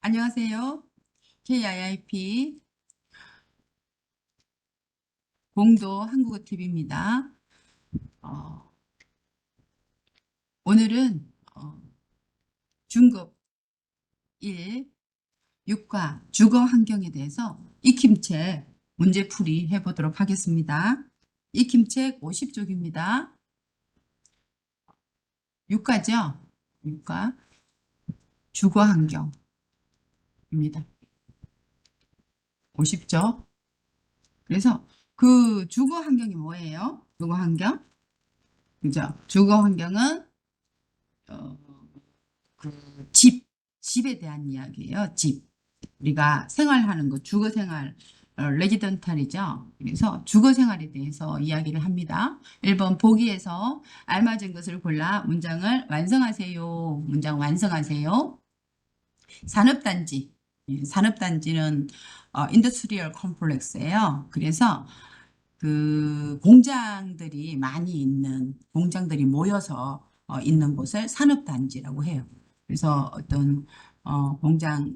안녕하세요. KIIP 공도 한국어 TV입니다. 어, 오늘은 중급 1 육과 주거 환경에 대해서 익힘책 문제풀이 해보도록 하겠습니다. 익힘책 50쪽입니다. 육과죠? 육과 주거 환경입니다. 50쪽. 그래서 그 주거 환경이 뭐예요? 주거 환경? 그죠? 주거 환경은 어, 집에 대한 이야기예요. 집. 우리가 생활하는 것, 주거 생활, 레지던탈이죠. 그래서 주거 생활에 대해서 이야기를 합니다. 1번 보기에서 알맞은 것을 골라 문장을 완성하세요. 문장 완성하세요. 산업단지. 산업단지는 인더스트리얼 컴플렉스예요. 그래서 그 공장들이 모여서 있는 곳을 산업단지라고 해요. 그래서 어떤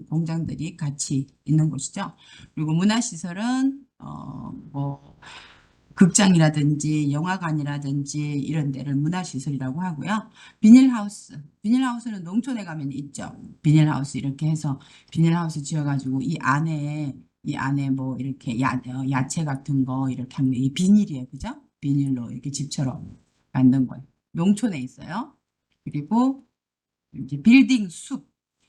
공장들이 같이 있는 곳이죠. 그리고 문화시설은 뭐 극장이라든지 영화관이라든지 이런 데를 문화시설이라고 하고요. 비닐하우스는 농촌에 가면 있죠. 비닐하우스 이렇게 해서 비닐하우스 지어가지고 이 안에 뭐 이렇게 야채 같은 거 이렇게 하면 이 비닐이에요. 그죠? 비닐로 이렇게 집처럼 만든 거예요. 농촌에 있어요. 그리고 이제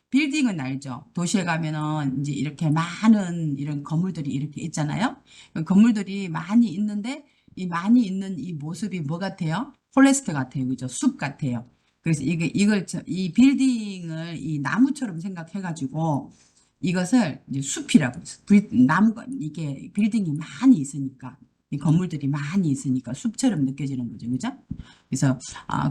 빌딩은 알죠? 도시에 가면은 이제 이렇게 많은 이런 건물들이 이렇게 있잖아요. 그 건물들이 많이 있는데 이 많이 있는 이 모습이 뭐 같아요? 폴레스트 같아요. 그죠? 숲 같아요. 그래서 이 빌딩을 이 나무처럼 생각해가지고 이것을 이제 숲이라고 해서 나무가 이게 빌딩이 많이 있으니까 이 건물들이 많이 있으니까 숲처럼 느껴지는 거죠. 그죠? 그래서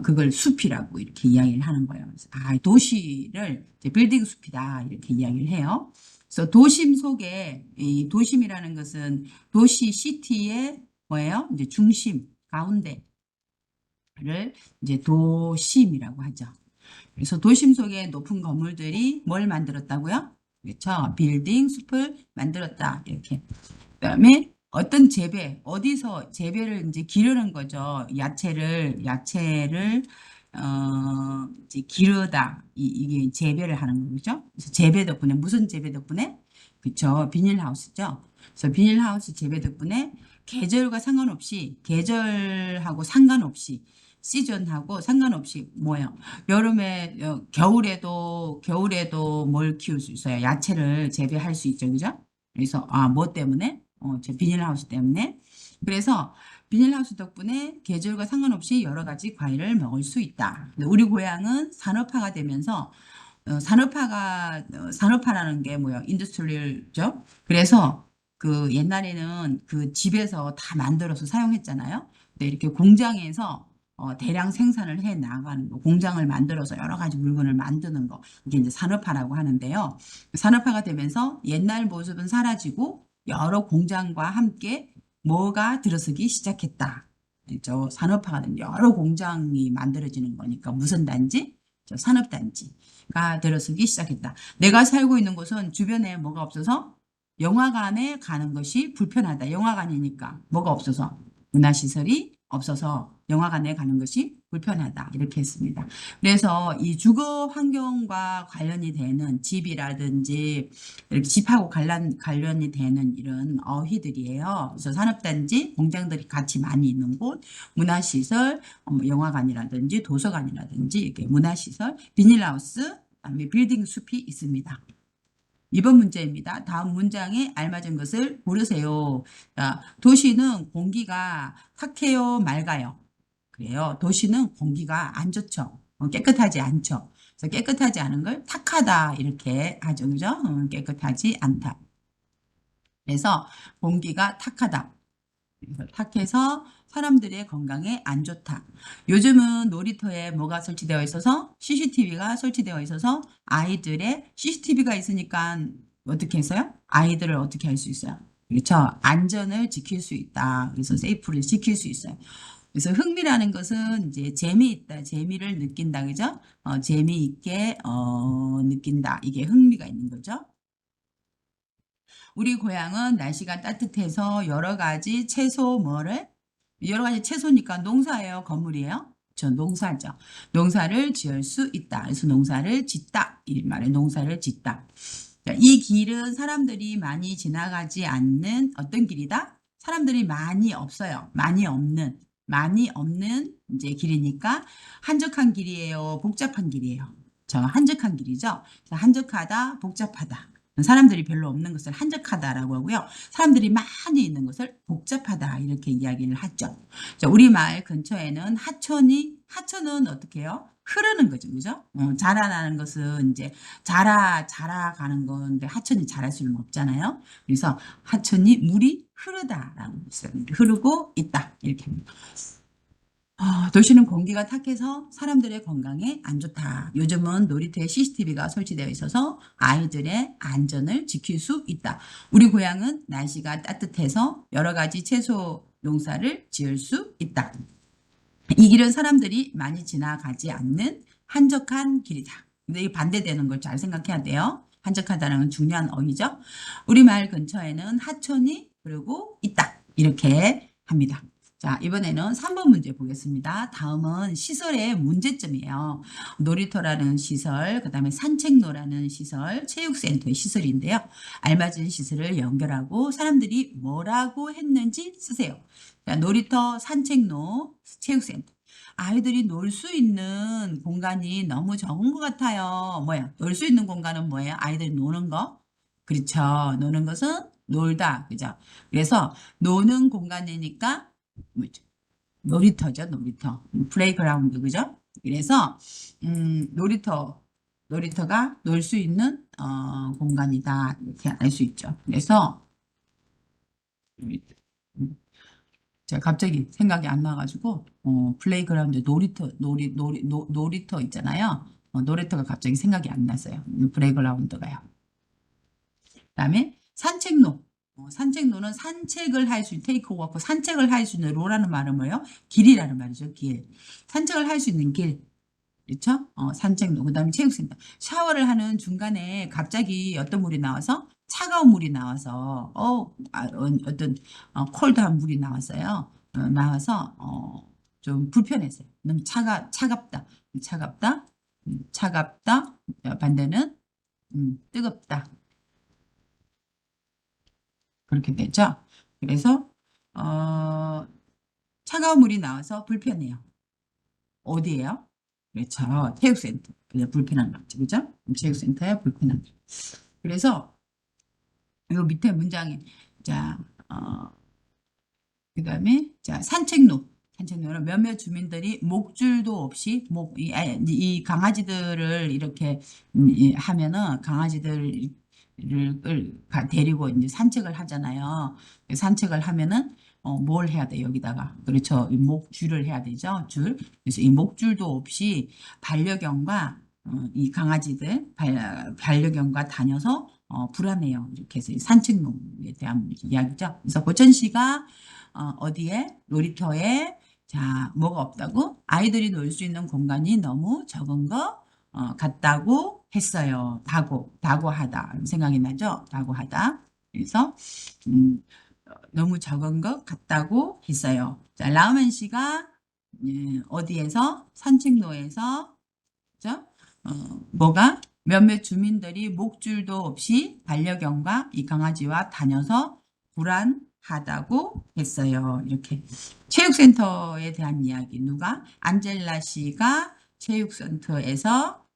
그걸 숲이라고 이렇게 이야기를 하는 거예요. 그래서 도시를 이제 빌딩 숲이다 이렇게 이야기를 해요. 그래서 도심 속에 이 도심이라는 것은 도시 시티의 뭐예요? 이제 중심 가운데를 이제 도심이라고 하죠. 그래서 도심 속에 높은 건물들이 뭘 만들었다고요? 그렇죠. 빌딩 숲을 만들었다 이렇게. 그다음에 어떤 어디서 재배를 이제 기르는 거죠. 야채를 이제 기르다. 이게 재배를 하는 거죠. 그래서 재배 덕분에 무슨 재배 덕분에? 그쵸. 비닐하우스죠. 그래서 비닐하우스 재배 덕분에 계절하고 상관없이 시즌하고 상관없이 뭐예요? 여름에 겨울에도 뭘 키울 수 있어요? 야채를 재배할 수 있죠. 그죠? 그래서 뭐 때문에? 저 비닐하우스 때문에. 그래서 비닐하우스 덕분에 계절과 상관없이 여러 가지 과일을 먹을 수 있다. 근데 우리 고향은 산업화가 되면서 산업화라는 게 뭐야? 인더스트리얼죠. 그래서 그 옛날에는 그 집에서 다 만들어서 사용했잖아요. 근데 이렇게 공장에서 대량 생산을 해 나가는 거, 공장을 만들어서 여러 가지 물건을 만드는 거, 이게 이제 산업화라고 하는데요. 산업화가 되면서 옛날 모습은 사라지고 여러 공장과 함께 뭐가 들어서기 시작했다. 저 산업화가 되면 여러 공장이 만들어지는 거니까 무슨 단지? 저 산업단지가 들어서기 시작했다. 내가 살고 있는 곳은 주변에 뭐가 없어서 영화관에 가는 것이 불편하다. 영화관이니까 뭐가 없어서 문화시설이 없어서 영화관에 가는 것이 불편하다. 이렇게 했습니다. 그래서 이 주거 환경과 관련이 되는 집이라든지 이렇게 집하고 관련이 되는 이런 어휘들이에요. 그래서 산업단지, 공장들이 같이 많이 있는 곳, 문화시설, 영화관이라든지 도서관이라든지 이렇게 문화시설, 비닐하우스, 그다음에 빌딩 숲이 있습니다. 이번 문제입니다. 다음 문장에 알맞은 것을 고르세요. 자, 도시는 공기가 탁해요, 맑아요? 그래요. 도시는 공기가 안 좋죠. 깨끗하지 않죠. 그래서 깨끗하지 않은 걸 탁하다 이렇게 하죠. 그죠? 깨끗하지 않다. 그래서 공기가 탁하다. 그래서 탁해서 사람들의 건강에 안 좋다. 요즘은 놀이터에 뭐가 설치되어 있어서 CCTV가 설치되어 있어서 아이들의 CCTV가 있으니까 어떻게 했어요? 아이들을 어떻게 할 수 있어요? 그렇죠. 안전을 지킬 수 있다. 그래서 세이프를 지킬 수 있어요. 그래서 흥미라는 것은 이제 재미있다, 재미를 느낀다, 그죠? 재미있게 느낀다. 이게 흥미가 있는 거죠. 우리 고향은 날씨가 따뜻해서 여러 가지 채소 뭐를 여러 가지 채소니까 농사예요, 건물이에요? 저 농사죠. 농사를 지을 수 있다. 그래서 농사를 짓다. 이 말에 농사를 짓다. 자, 이 길은 사람들이 많이 지나가지 않는 어떤 길이다? 사람들이 많이 없어요. 많이 없는 이제 길이니까 한적한 길이에요. 복잡한 길이에요. 저 한적한 길이죠. 한적하다, 복잡하다. 사람들이 별로 없는 것을 한적하다라고 하고요. 사람들이 많이 있는 것을 복잡하다 이렇게 이야기를 하죠. 자, 우리 마을 근처에는 하천은 어떻게 해요? 흐르는 거죠, 그죠? 자라나는 것은 이제 자라가는 건데 하천이 자랄 수는 없잖아요. 그래서 하천이 물이 흐르다라고 있어요. 흐르고 있다 이렇게 합니다. 도시는 공기가 탁해서 사람들의 건강에 안 좋다. 요즘은 놀이터에 CCTV가 설치되어 있어서 아이들의 안전을 지킬 수 있다. 우리 고향은 날씨가 따뜻해서 여러 가지 채소 농사를 지을 수 있다. 이 길은 사람들이 많이 지나가지 않는 한적한 길이다. 근데 이 반대되는 걸 잘 생각해야 돼요. 한적하다는 건 중요한 어휘죠. 우리 마을 근처에는 하천이 그리고 있다. 이렇게 합니다. 자, 이번에는 3번 문제 보겠습니다. 다음은 시설의 문제점이에요. 놀이터라는 시설, 그 다음에 산책로라는 시설, 체육센터의 시설인데요. 알맞은 시설을 연결하고 사람들이 뭐라고 했는지 쓰세요. 자, 놀이터, 산책로, 체육센터. 아이들이 놀 수 있는 공간이 너무 적은 것 같아요. 뭐야? 놀 수 있는 공간은 뭐예요? 아이들이 노는 거? 그렇죠. 노는 것은 놀다. 그죠? 그래서 노는 공간이니까 뭐죠? 놀이터죠, 놀이터. 플레이그라운드, 그죠? 그래서, 놀이터가 놀 수 있는, 공간이다. 이렇게 알 수 있죠. 그래서, 제가 갑자기 생각이 안 나가지고 플레이그라운드 놀이터 있잖아요. 놀이터가 갑자기 생각이 안 났어요. 플레이그라운드가요. 그다음에 산책로. 산책로는 산책을 할 수 있는 테이크 워크 산책을 할 수 있는 로라는 말은 뭐예요? 길이라는 말이죠. 길. 산책을 할 수 있는 길. 그렇죠? 산책로. 그다음에 체육센터. 샤워를 하는 중간에 갑자기 어떤 물이 나와서 차가운 물이 나와서 어떤 콜드한 물이 나왔어요. 나와서 좀 불편했어요. 너무 차갑다. 차갑다. 차갑다. 반대는 뜨겁다. 그렇게 되죠. 그래서 어, 차가운 물이 나와서 불편해요. 어디예요? 그렇죠. 체육센터. 그냥 불편한 거죠. 그죠? 체육센터에 불편한 거. 그래서 이 밑에 문장에 자, 그다음에 자, 산책로. 산책로는 몇몇 주민들이 목줄도 없이 이 강아지들을 이렇게 하면은 강아지들을 데리고 이제 산책을 하잖아요. 산책을 하면은 뭘 해야 돼 여기다가 그렇죠. 이 목줄을 해야 되죠. 줄. 그래서 이 목줄도 없이 반려견과 이 강아지들 반려견과 다녀서 불안해요. 이렇게 해서 이 산책로에 대한 이야기죠. 그래서 고천 씨가 어디에? 놀이터에 자, 뭐가 없다고? 아이들이 놀 수 있는 공간이 너무 적은 것 같다고 했어요. 다고하다. 생각이 나죠? 다고하다. 그래서 너무 적은 것 같다고 했어요. 자, 라우멘 씨가 어디에서? 산책로에서 그죠? 뭐가? 몇몇 주민들이 목줄도 없이 반려견과 이 강아지와 다녀서 불안하다고 했어요. 이렇게 체육센터에 대한 이야기 누가? 안젤라 씨가 체육센터에서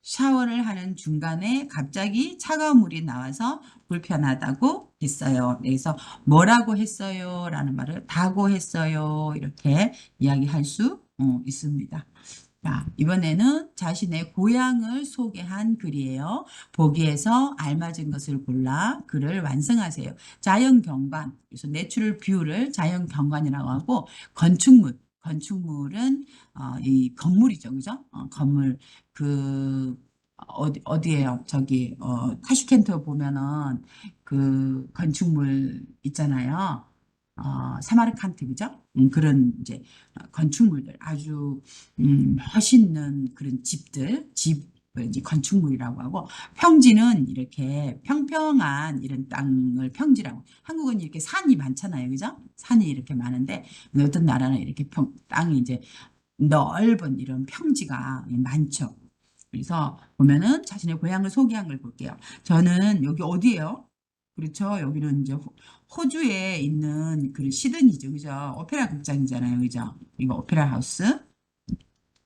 샤워를 하는 중간에 갑자기 차가운 물이 나와서 불편하다고 했어요. 그래서 뭐라고 했어요? 라는 말을 다고 했어요. 이렇게 이야기할 수 있습니다. 자, 이번에는 자신의 고향을 소개한 글이에요. 보기에서 알맞은 것을 골라 글을 완성하세요. 자연경관, 그래서 내추럴 뷰를 자연경관이라고 하고 건축물은 이 건물이죠, 그죠? 건물 어디에요? 저기 타슈켄트 보면은 그 건축물 있잖아요. 사마르칸트, 그죠? 그런 이제 건축물들, 아주 멋있는 그런 집을 이제 건축물이라고 하고, 평지는 이렇게 평평한 이런 땅을 평지라고. 한국은 이렇게 산이 많잖아요, 그죠? 산이 이렇게 많은데 어떤 나라는 이렇게 땅이 이제 넓은 이런 평지가 많죠. 그래서 보면은 자신의 고향을 소개한 걸 볼게요. 저는 여기 어디예요? 그렇죠. 여기는 이제 호주에 있는 그 시드니죠. 그죠? 오페라 극장이잖아요. 그죠? 이거 오페라 하우스.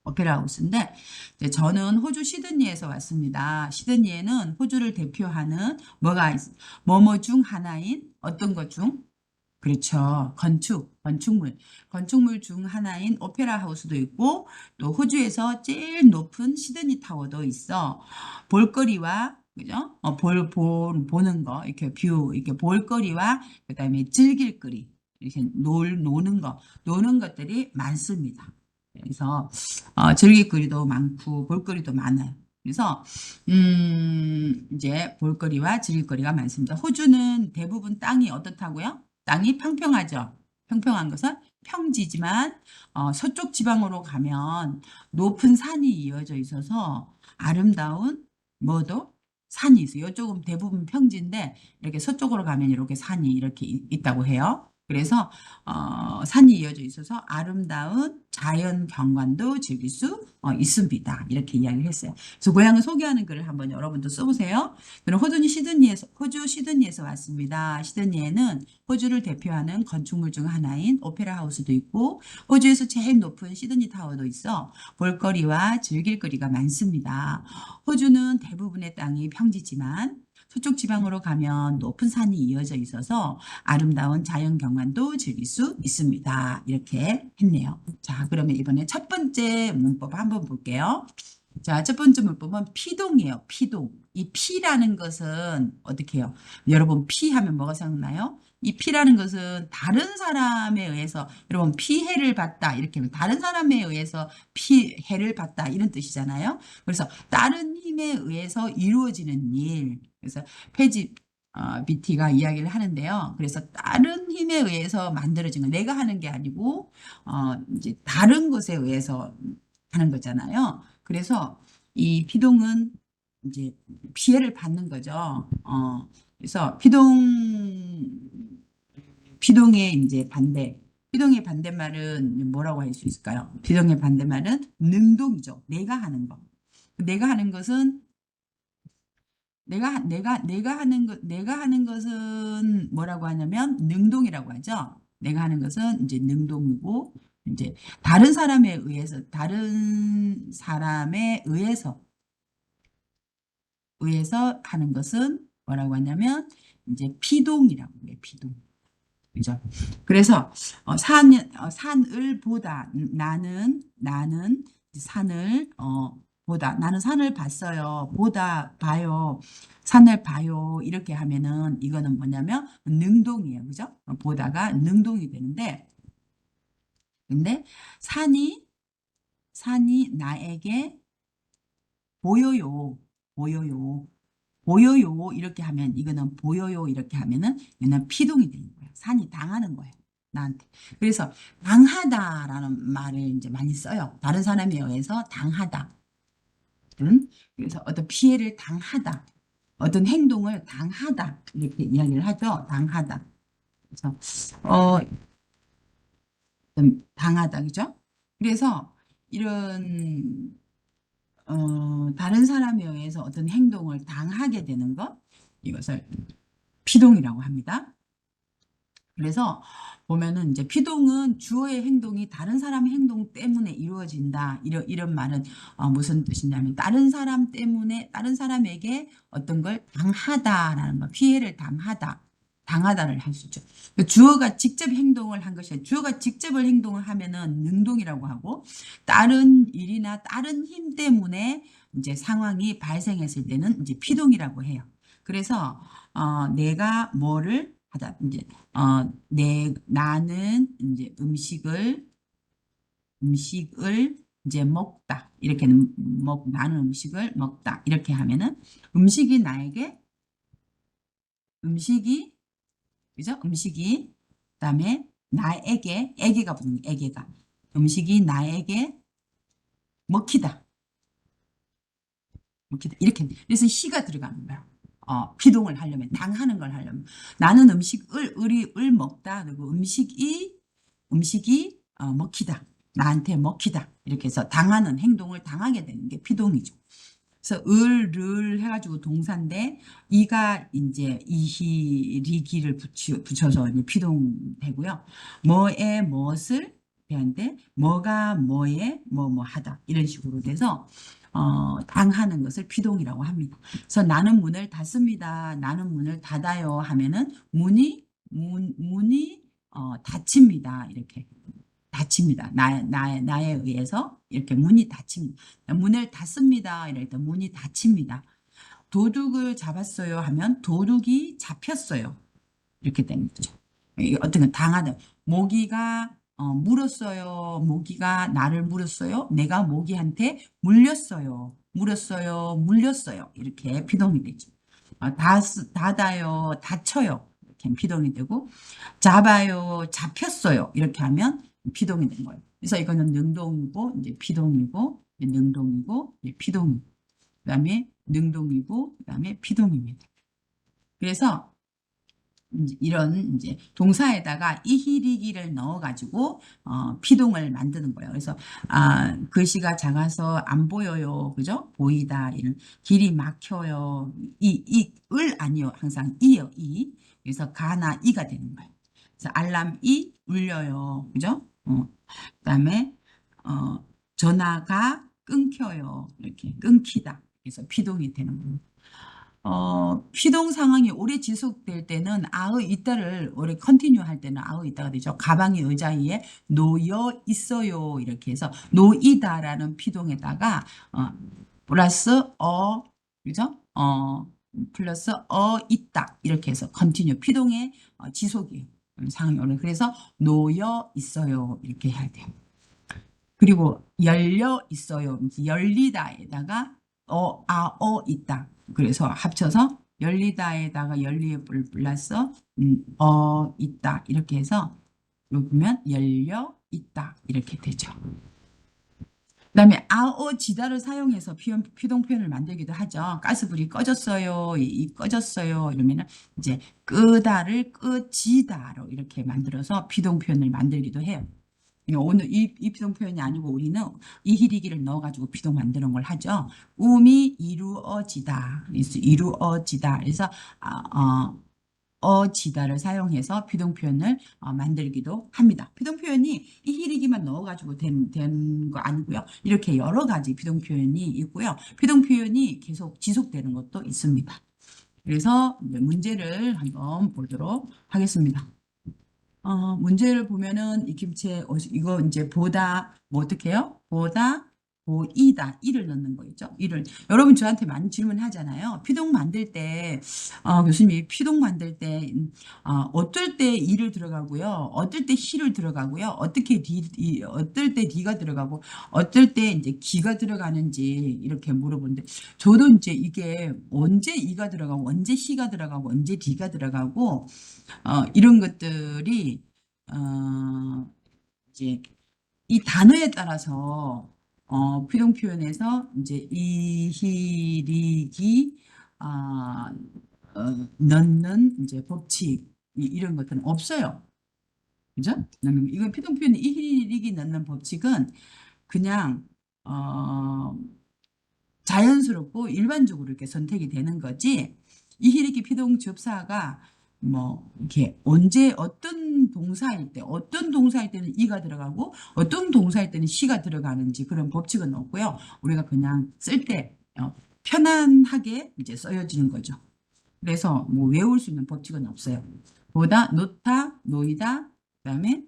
오페라 하우스인데 이제 저는 호주 시드니에서 왔습니다. 시드니에는 호주를 대표하는 뭐뭐 중 하나인 어떤 것 중? 그렇죠. 건축물 중 하나인 오페라 하우스도 있고, 또 호주에서 제일 높은 시드니 타워도 있어. 볼거리와, 그죠? 보는 거, 이렇게 이렇게 볼거리와, 그 다음에 즐길 거리, 이렇게 노는 것들이 많습니다. 그래서, 즐길 거리도 많고, 볼거리도 많아요. 그래서, 이제 볼거리와 즐길 거리가 많습니다. 호주는 대부분 땅이 어떻다고요? 땅이 평평하죠. 평평한 것은 평지지만 서쪽 지방으로 가면 높은 산이 이어져 있어서 아름다운 뭐도 산이 있어요. 이쪽은 대부분 평지인데 이렇게 서쪽으로 가면 이렇게 산이 이렇게 있다고 해요. 그래서 산이 이어져 있어서 아름다운 자연 경관도 즐길 수 있습니다. 이렇게 이야기를 했어요. 그래서 고향을 소개하는 글을 한번 여러분도 써보세요. 저는 호주 시드니에서 왔습니다. 시드니에는 호주를 대표하는 건축물 중 하나인 오페라 하우스도 있고 호주에서 제일 높은 시드니 타워도 있어 볼거리와 즐길 거리가 많습니다. 호주는 대부분의 땅이 평지지만 서쪽 지방으로 가면 높은 산이 이어져 있어서 아름다운 자연 경관도 즐길 수 있습니다. 이렇게 했네요. 자, 그러면 이번에 첫 번째 문법 한번 볼게요. 자, 첫 번째 문법은 피동이에요. 피동. 이 피라는 것은 어떻게 해요? 여러분, 피 하면 뭐가 생각나요? 이 피라는 것은 다른 사람에 의해서, 여러분, 피해를 봤다. 이렇게 하면 다른 사람에 의해서 피해를 봤다. 이런 뜻이잖아요. 그래서 다른 힘에 의해서 이루어지는 일. 그래서 페이지 BT가 이야기를 하는데요. 그래서 다른 힘에 의해서 만들어진 거, 내가 하는 게 아니고, 이제 다른 것에 의해서 하는 거잖아요. 그래서 이 피동은 이제 피해를 받는 거죠. 그래서 피동의 이제 피동의 반대말은 뭐라고 할 수 있을까요? 피동의 반대말은 능동이죠. 내가 하는 거. 내가 하는 것은 내가 하는 것은 뭐라고 하냐면 능동이라고 하죠. 내가 하는 것은 이제 능동이고 이제 다른 사람에 의해서 하는 것은 뭐라고 하냐면 이제 피동이라고 해요. 피동. 그죠? 그래서 산을 보다 나는 산을 보다 나는 산을 봤어요. 보다 봐요. 산을 봐요. 이렇게 하면은 이거는 뭐냐면 능동이에요. 그죠? 보다가 능동이 되는데 근데 산이 나에게 보여요. 보여요. 보여요. 이렇게 하면 이거는 보여요. 이렇게 하면은 이거는 피동이 되는 거예요. 산이 당하는 거예요. 나한테. 그래서 당하다라는 말을 이제 많이 써요. 다른 사람에 의해서 당하다. 그래서 어떤 피해를 당하다. 어떤 행동을 당하다. 이렇게 이야기를 하죠. 당하다. 그래서 당하다. 그죠? 그래서 이런 다른 사람에 의해서 어떤 행동을 당하게 되는 것, 이것을 피동이라고 합니다. 그래서 보면은 이제 피동은 주어의 행동이 다른 사람의 행동 때문에 이루어진다. 이런 말은 무슨 뜻이냐면 다른 사람에게 어떤 걸 당하다라는 거, 피해를 당하다를 할 수 있죠. 주어가 직접 행동을 한 것이 주어가 직접을 행동을 하면은 능동이라고 하고 다른 일이나 다른 힘 때문에 이제 상황이 발생했을 때는 이제 피동이라고 해요. 그래서 내가 뭐를 하다 이제 나는 이제 음식을 이제 먹다 이렇게는 나는 음식을 먹다 이렇게 하면은 음식이 나에게 음식이 그죠? 음식이 그다음에 나에게, 애게가 붙는 거, 애게가. 음식이 나에게 먹히다. 먹히다. 이렇게. 그래서 시가 들어가는 거야. 피동을 하려면, 당하는 걸 하려면. 나는 을 먹다. 그리고 음식이 먹히다. 나한테 먹히다. 이렇게 해서 당하는 행동을 당하게 되는 게 피동이죠. 그래서 을을 해가지고 동사인데 이가 이제 이희리기를 붙여서 이제 피동되고요. 뭐에 무엇을 대한데 뭐가 뭐에 뭐 하다 이런 식으로 돼서 당하는 것을 피동이라고 합니다. 그래서 나는 문을 닫습니다. 나는 문을 닫아요 하면은 문이 닫힙니다. 이렇게. 닫힙니다. 나에 의해서 이렇게 문이 닫힙니다. 문을 닫습니다. 이럴 때 문이 닫힙니다. 도둑을 잡았어요 하면 도둑이 잡혔어요. 이렇게 되는 거죠. 어떤 건 당하다. 모기가 물었어요. 모기가 나를 물었어요. 내가 모기한테 물렸어요. 물었어요. 물렸어요. 이렇게 피동이 되죠. 닫아요. 닫혀요. 이렇게 피동이 되고 잡아요. 잡혔어요. 이렇게 하면 피동이 된 거예요. 그래서 이거는 능동이고 이제 피동이고 능동이고 이제 피동. 그다음에 능동이고 그다음에 피동입니다. 그래서 이런 이제 동사에다가 이히리기를 넣어가지고 피동을 만드는 거예요. 그래서 글씨가 작아서 안 보여요, 그죠? 보이다 이런 길이 막혀요. 을 아니요, 항상 이요, 이. 그래서 가나 이가 되는 거예요. 그래서 알람이 울려요, 그죠? 그다음에 전화가 끊겨요, 이렇게 끊기다. 그래서 피동이 되는 거예요. 피동 상황이 오래 지속될 때는 아의 있다를 오래 컨티뉴 할 때는 아의 있다가 되죠. 가방이 의자 위에 놓여 있어요. 이렇게 해서 놓이다라는 피동에다가 플러스 그죠? 플러스 있다. 이렇게 해서 컨티뉴 피동의 지속이 상황이 오래. 그래서 놓여 있어요. 이렇게 해야 돼요. 그리고 열려 있어요. 열리다에다가 있다. 그래서 합쳐서 열리다에다가 열리에 플러스 있다. 이렇게 해서 여기 보면 열려 있다. 이렇게 되죠. 그다음에 지다를 사용해서 피동 표현을 만들기도 하죠. 가스불이 꺼졌어요. 꺼졌어요. 이러면은 이제 끄다를 끄지다로 이렇게 만들어서 피동 표현을 만들기도 해요. 오늘 이 피동 표현이 아니고 우리는 이히리기를 넣어가지고 피동 만드는 걸 하죠. 움이 이루어지다. 이루어지다. 그래서 어지다를 사용해서 피동 표현을 만들기도 합니다. 피동 표현이 이히리기만 넣어가지고 된 거 아니고요. 이렇게 여러 가지 피동 표현이 있고요. 피동 표현이 계속 지속되는 것도 있습니다. 그래서 문제를 한번 보도록 하겠습니다. 문제를 보면은 이 김치 이거 이제 보다 뭐 어떻게 해요? 보다 보이다 이를 넣는 거 있죠. 이를 여러분 저한테 많이 질문하잖아요. 피동 만들 때 교수님이 피동 만들 때 어떨 때 이를 들어가고요. 어떨 때 시를 들어가고요. 어떨 때 디가 들어가고 어떨 때 이제 기가 들어가는지 이렇게 물어보는데 저도 이제 이게 언제 이가 들어가고 언제 시가 들어가고 언제 디가 들어가고 이런 것들이 이제 이 단어에 따라서 피동 표현에서 이제 이히리기 넣는 이제 법칙 이런 것들은 없어요. 그죠? 이건 피동 표현에 이히리기 넣는 법칙은 그냥 자연스럽고 일반적으로 이렇게 선택이 되는 거지. 이히리기 피동 접사가 뭐 이렇게 언제 어떤 동사일 때는 이가 들어가고 어떤 동사일 때는 시가 들어가는지 그런 법칙은 없고요. 우리가 그냥 쓸 때 편안하게 이제 써여지는 거죠. 그래서 뭐 외울 수 있는 법칙은 없어요. 보다, 놓다, 놓이다, 그다음에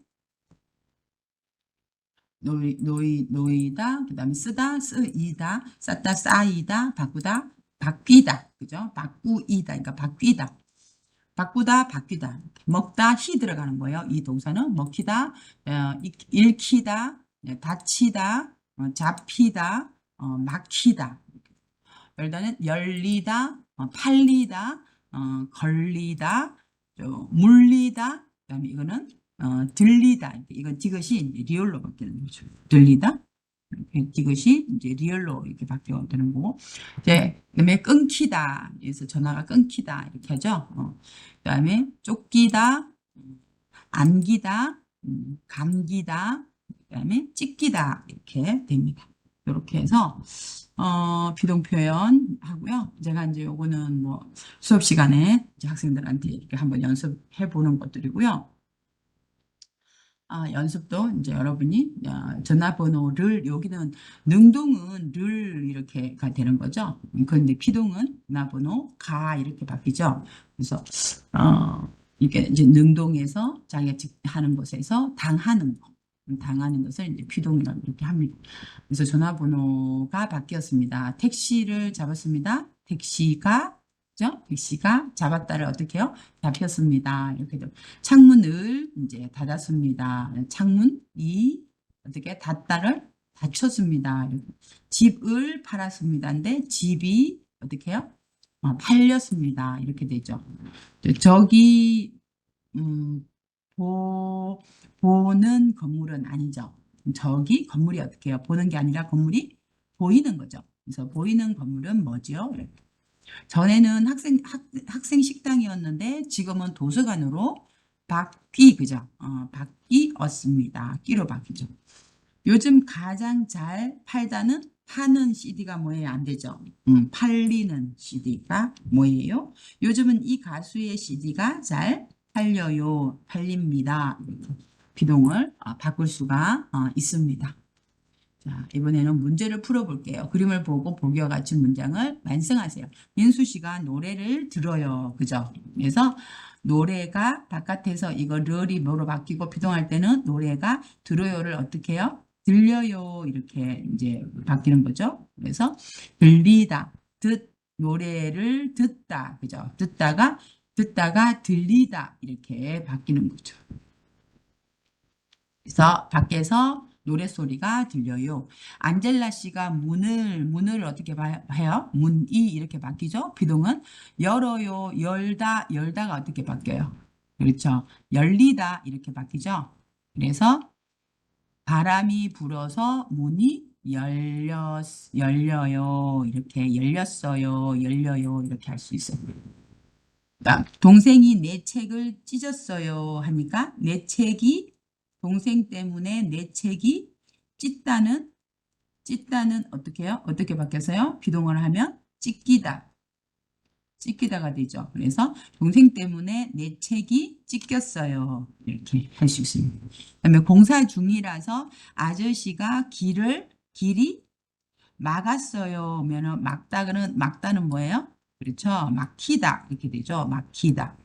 놓이다, 그 다음에 쓰다, 쓰이다, 쌌다, 쌓이다, 바꾸다, 바뀌다. 그죠? 바꾸이다. 그러니까 바뀌다. 바꾸다, 바뀌다. 먹다, 히 들어가는 거예요. 이 동사는 먹히다, 읽히다, 닫히다, 잡히다, 막히다. 일단은 열리다, 팔리다, 걸리다, 물리다. 그다음에 이거는 들리다. 이건 디귿이 이제 리얼로 바뀌는 거죠. 들리다. 이렇게 디귿이 이제 리얼로 이렇게 바뀌어 되는 거고. 이제 그다음에 끊기다. 그래서 전화가 끊기다 이렇게 하죠. 그다음에 쫓기다, 안기다, 감기다, 그다음에 찢기다 이렇게 됩니다. 이렇게 해서 비동 표현 하고요. 제가 이제 요거는 뭐 수업 시간에 이제 학생들한테 이렇게 한번 연습해 보는 것들이고요. 연습도 이제 여러분이 전화번호를 여기는 능동은 를 이렇게가 되는 거죠. 그런데 피동은 전화번호 가 이렇게 바뀌죠. 그래서 이게 이제 능동에서 자기가 하는 것에서 당하는 것을 이제 피동이라고 이렇게 합니다. 그래서 전화번호가 바뀌었습니다. 택시를 잡았습니다. 택시가 그죠? 택시가 잡았다를 어떻게 해요? 잡혔습니다. 이렇게 돼. 창문을 이제 닫았습니다. 창문이 어떻게 닫다를 닫혔습니다. 이렇게. 집을 팔았습니다. 근데 집이 어떻게 해요? 팔렸습니다. 이렇게 되죠. 저기 음, 보, 보는 건물은 아니죠. 저기 건물이 어떻게 해요? 보는 게 아니라 건물이 보이는 거죠. 그래서 보이는 건물은 뭐지요? 전에는 학생 식당이었는데 지금은 도서관으로 그죠? 바뀌었습니다. 끼로 바뀌죠. 요즘 가장 잘 팔다는 파는 CD가 뭐예요? 안 되죠. 팔리는 CD가 뭐예요? 요즘은 이 가수의 CD가 잘 팔려요. 팔립니다. 이렇게 비동을 바꿀 수가 있습니다. 자, 이번에는 문제를 풀어볼게요. 그림을 보고 보기와 같은 문장을 완성하세요. 민수 씨가 노래를 들어요. 그죠? 그래서 노래가 바깥에서 이거 르이 뭐로 바뀌고 비동할 때는 노래가 들어요를 어떻게 해요? 들려요. 이렇게 이제 바뀌는 거죠. 그래서 들리다, 노래를 듣다. 그죠? 듣다가 들리다. 이렇게 바뀌는 거죠. 그래서 밖에서 노랫소리가 들려요. 안젤라 씨가 문을 어떻게 해요? 문이 이렇게 바뀌죠? 비동은 열어요, 열다가 어떻게 바뀌어요? 그렇죠. 열리다 이렇게 바뀌죠? 그래서 바람이 불어서 문이 열려요. 이렇게 열렸어요. 열려요. 이렇게 할 수 있어요. 동생이 내 책을 찢었어요 하니까 내 책이 동생 때문에 내 책이 찢다는 어떻게 해요? 어떻게 바뀌어서요? 비동을 하면 찢기다가 되죠. 그래서 동생 때문에 내 책이 찢겼어요. 이렇게 할 수 있습니다. 그다음에 공사 중이라서 아저씨가 길이 막았어요. 면은 막다는 뭐예요? 그렇죠. 막히다 이렇게 되죠. 막히다.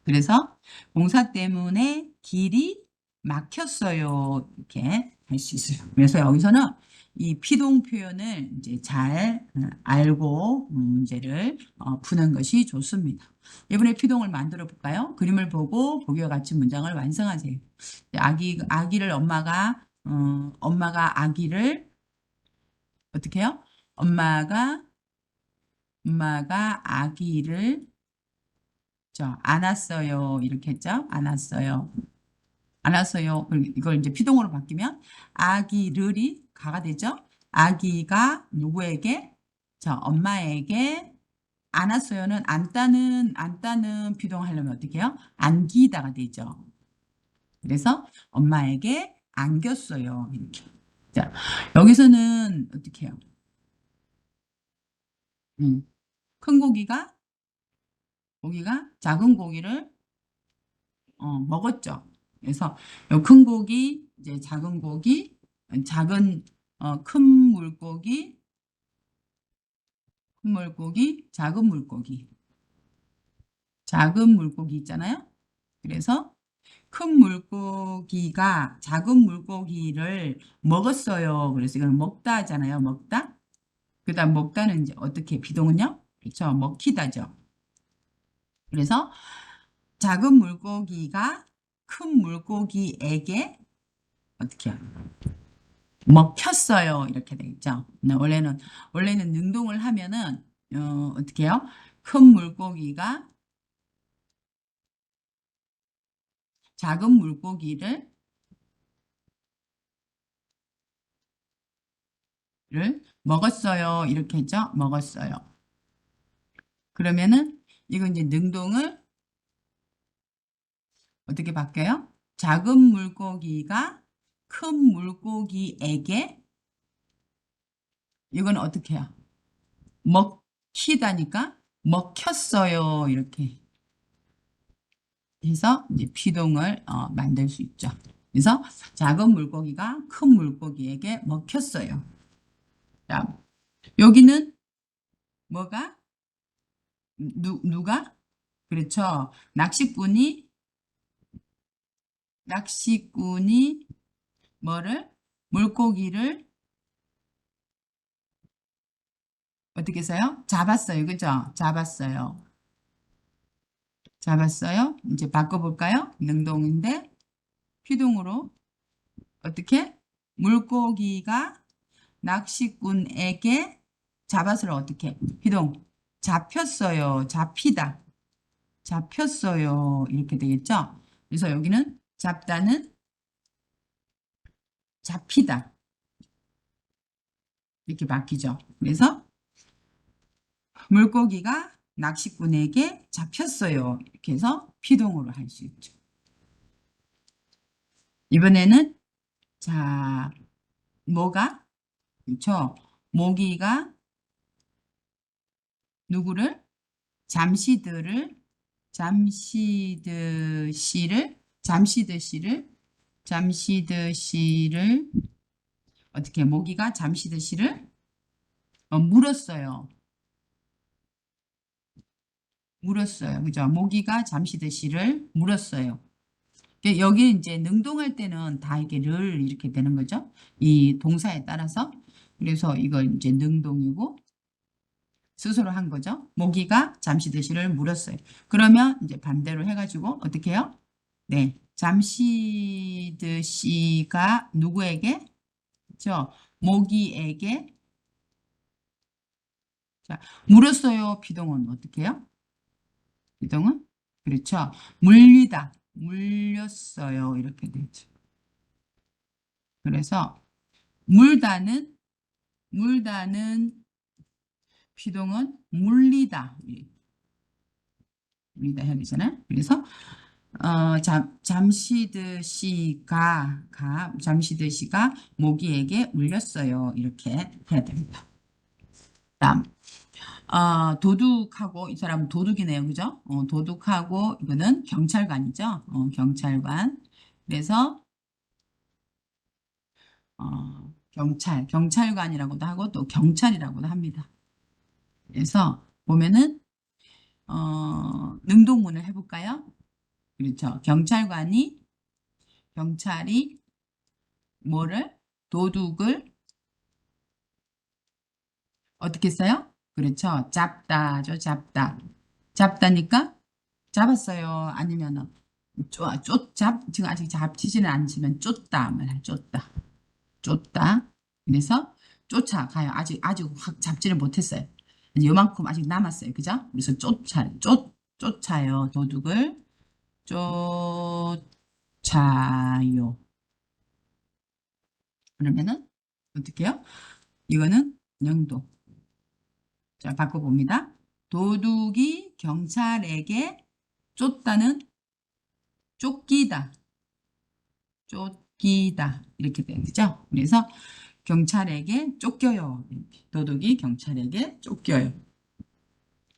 그래서 공사 때문에 길이 막혔어요. 이렇게 할 수 있어요. 그래서 여기서는 이 피동 표현을 이제 잘 알고 문제를 푸는 것이 좋습니다. 이번에 피동을 만들어 볼까요? 그림을 보고 보기와 같이 문장을 완성하세요. 아기를 엄마가 아기를 어떻게 해요? 엄마가 아기를 안았어요. 이렇게 했죠? 안았어요. 그럼 이걸 이제 피동으로 바뀌면 아기를이 가가 되죠? 아기가 누구에게? 엄마에게 안았어요는 안따는 피동하려면 어떻게 해요? 안기다가 되죠. 그래서 엄마에게 안겼어요. 이렇게. 자, 여기서는 어떻게 해요? 큰 고기가 작은 고기를 먹었죠. 그래서 큰 고기, 이제 작은 고기, 큰 물고기, 작은 물고기 있잖아요. 그래서 큰 물고기가 작은 물고기를 먹었어요. 그래서 이걸 먹다 하잖아요. 먹다. 그다음 먹다는 이제 어떻게 비동은요? 그렇죠. 먹히다죠. 그래서 작은 물고기가 큰 물고기에게 어떻게 해요? 먹혔어요. 이렇게 돼 있죠. 원래는 능동을 하면은 어떻게 해요? 큰 물고기가 작은 물고기를 먹었어요. 이렇게 했죠. 먹었어요. 그러면은 이건 이제 능동을 어떻게 바뀌어요? 작은 물고기가 큰 물고기에게 이건 어떻게 해요? 먹히다니까 먹혔어요. 이렇게 해서 이제 피동을 만들 수 있죠. 그래서 작은 물고기가 큰 물고기에게 먹혔어요. 자, 여기는 뭐가? 누가? 그렇죠. 낚시꾼이 뭐를? 물고기를 어떻게 써요? 잡았어요. 그죠? 잡았어요. 잡았어요. 이제 바꿔볼까요? 능동인데 피동으로 어떻게? 물고기가 낚시꾼에게 잡았을 어떻게? 피동. 잡혔어요. 잡히다. 잡혔어요. 이렇게 되겠죠? 그래서 여기는 잡다는 잡히다. 이렇게 바뀌죠. 그래서 물고기가 낚시꾼에게 잡혔어요. 이렇게 해서 피동으로 할 수 있죠. 이번에는 자, 뭐가? 그렇죠? 모기가 누구를? 잠시드를 잠시드씨를 어떻게 모기가 잠시드씨를 물었어요. 물었어요. 그죠? 모기가 잠시드씨를 물었어요. 여기 이제 능동할 때는 다 이게 를 이렇게 되는 거죠. 이 동사에 따라서. 그래서 이걸 이제 능동이고 스스로 한 거죠. 모기가 잠시드시를 물었어요. 그러면 이제 반대로 해가지고 어떻게 해요? 네. 잠시드시가 누구에게? 그렇죠? 모기에게 자, 물었어요. 비동은 어떻게 해요? 비동은 그렇죠. 물리다. 물렸어요. 이렇게 되죠. 그래서 물다는 피동은 물리다. 물리다 해야 되잖아요. 그래서 잠시드 씨가 모기에게 물렸어요. 이렇게 해야 됩니다. 다음 도둑하고 이 사람은 도둑이네요. 그죠? 도둑하고 이거는 경찰관이죠. 경찰관. 그래서 경찰관이라고도 하고 또 경찰이라고도 합니다. 그래서 보면은 능동문을 해볼까요? 그렇죠. 경찰이 뭐를? 도둑을 어떻게 써요? 그렇죠. 잡다죠. 잡다니까 잡았어요. 아니면은 지금 아직 잡히지는 않지만 쫓다 말이야. 쫓다. 그래서 쫓아가요. 아직 확 잡지를 못했어요. 이제 요만큼 아직 남았어요. 그죠? 그래서 쫓아요. 도둑을 쫓아요. 그러면은 어떻게 해요? 이거는 영도. 자, 바꿔봅니다. 도둑이 경찰에게 쫓다는 쫓기다. 쫓기다. 이렇게 되죠. 그래서 경찰에게 쫓겨요. 이렇게. 도둑이 경찰에게 쫓겨요.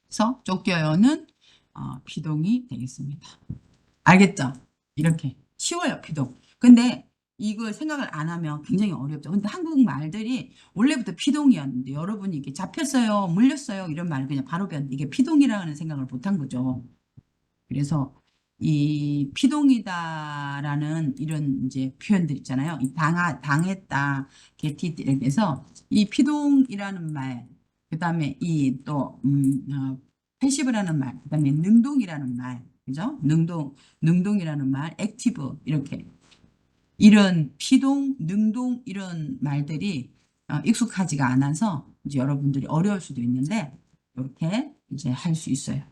그래서 쫓겨요는 피동이 되겠습니다. 알겠죠? 이렇게 쉬워요, 피동. 근데 이걸 생각을 안 하면 굉장히 어렵죠. 근데 한국 말들이 원래부터 피동이었는데 여러분이 이게 잡혔어요, 물렸어요 이런 말 그냥 바로 이게 피동이라는 생각을 못한 거죠. 그래서 이 피동이다라는 이런 이제 표현들 있잖아요. 이 당했다, 게티에 대해서 이 피동이라는 말, 그다음에 이 또 패시브라는 말, 그다음에 능동이라는 말, 그죠? 능동이라는 말, 액티브 이렇게 이런 피동, 능동 이런 말들이 익숙하지가 않아서 이제 여러분들이 어려울 수도 있는데 이렇게 이제 할 수 있어요.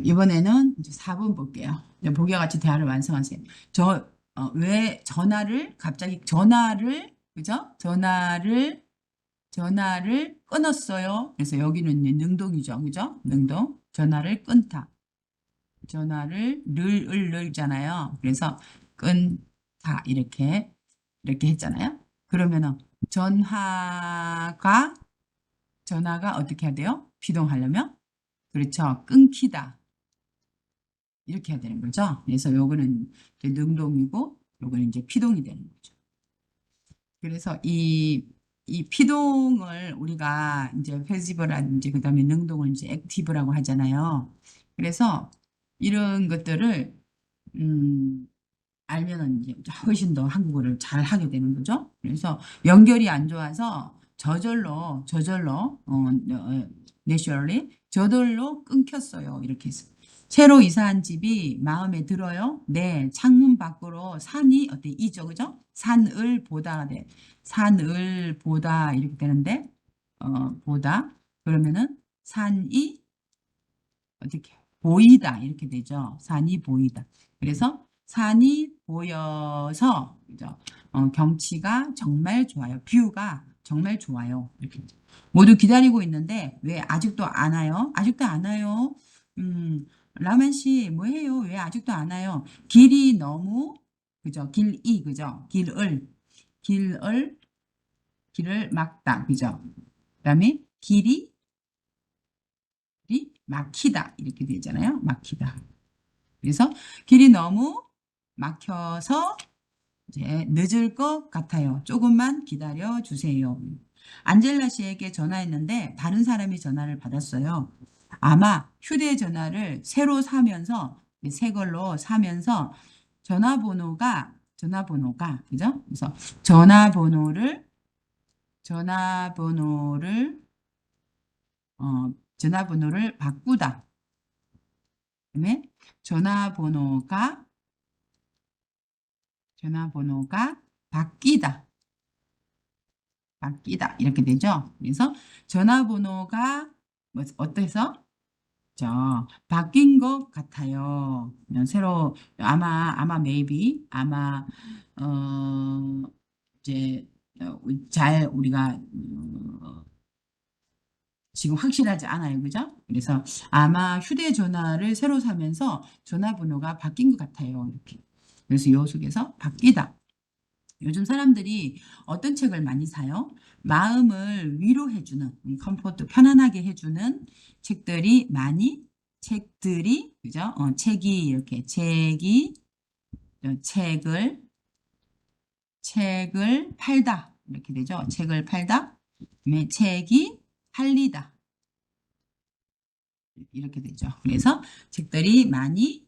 이번에는 이제 4번 볼게요. 이제 보기와 같이 대화를 완성하세요. 왜 갑자기 전화를, 그죠? 전화를 끊었어요. 그래서 여기는 이제 능동이죠. 그죠? 능동. 전화를 끊다. 전화를 늘잖아요. 그래서 끊다. 이렇게 했잖아요. 그러면은 전화가 어떻게 해야 돼요? 비동하려면? 그렇죠. 끊기다. 이렇게 해야 되는 거죠. 그래서 요거는 이제 능동이고 요거는 이제 피동이 되는 거죠. 그래서 이 피동을 우리가 이제 패시브라든지 그다음에 능동을 이제 액티브라고 하잖아요. 그래서 이런 것들을 음 알면은 이제 훨씬 더 한국어를 잘 하게 되는 거죠. 그래서 연결이 안 좋아서 저절로 naturally 저절로 끊겼어요. 이렇게 해서 새로 이사한 집이 마음에 들어요. 네, 창문 밖으로 산이 어때? 이죠, 그죠? 산을 보다 돼. 산을 보다 이렇게 되는데 보다 그러면은 산이 어떻게 보이다 이렇게 되죠. 산이 보이다. 그래서 산이 보여서 그죠? 경치가 정말 좋아요. 뷰가 정말 좋아요. 이렇게 모두 기다리고 있는데 왜 아직도 안 와요? 아직도 안 와요. 라만 씨 뭐해요? 왜 아직도 안 와요? 길이 너무 그죠? 그죠? 길을 길을 막다 그죠? 그다음에 길이 막히다 이렇게 되잖아요. 막히다. 그래서 길이 너무 막혀서 이제 늦을 것 같아요. 조금만 기다려 주세요. 안젤라 씨에게 전화했는데 다른 사람이 전화를 받았어요. 아마 휴대전화를 새 걸로 사면서 전화번호가 그죠? 그래서 전화번호를 전화번호를 바꾸다. 그다음에 전화번호가 전화번호가 바뀌다 이렇게 되죠. 그래서 전화번호가 어때서 바뀐 것 같아요. 새로 아마 maybe 어 이제 잘 우리가 지금 확실하지 않아요. 그죠? 그래서 아마 휴대전화를 새로 사면서 전화번호가 바뀐 것 같아요. 이렇게. 그래서 이 속에서 바뀌다. 요즘 사람들이 어떤 책을 많이 사요? 마음을 위로해주는, 컴포트 편안하게 해주는 책들이, 그죠? 책을, 책을 팔다. 이렇게 되죠. 책을 팔다. 그다음에 책이 팔리다. 이렇게 되죠. 그래서 책들이 많이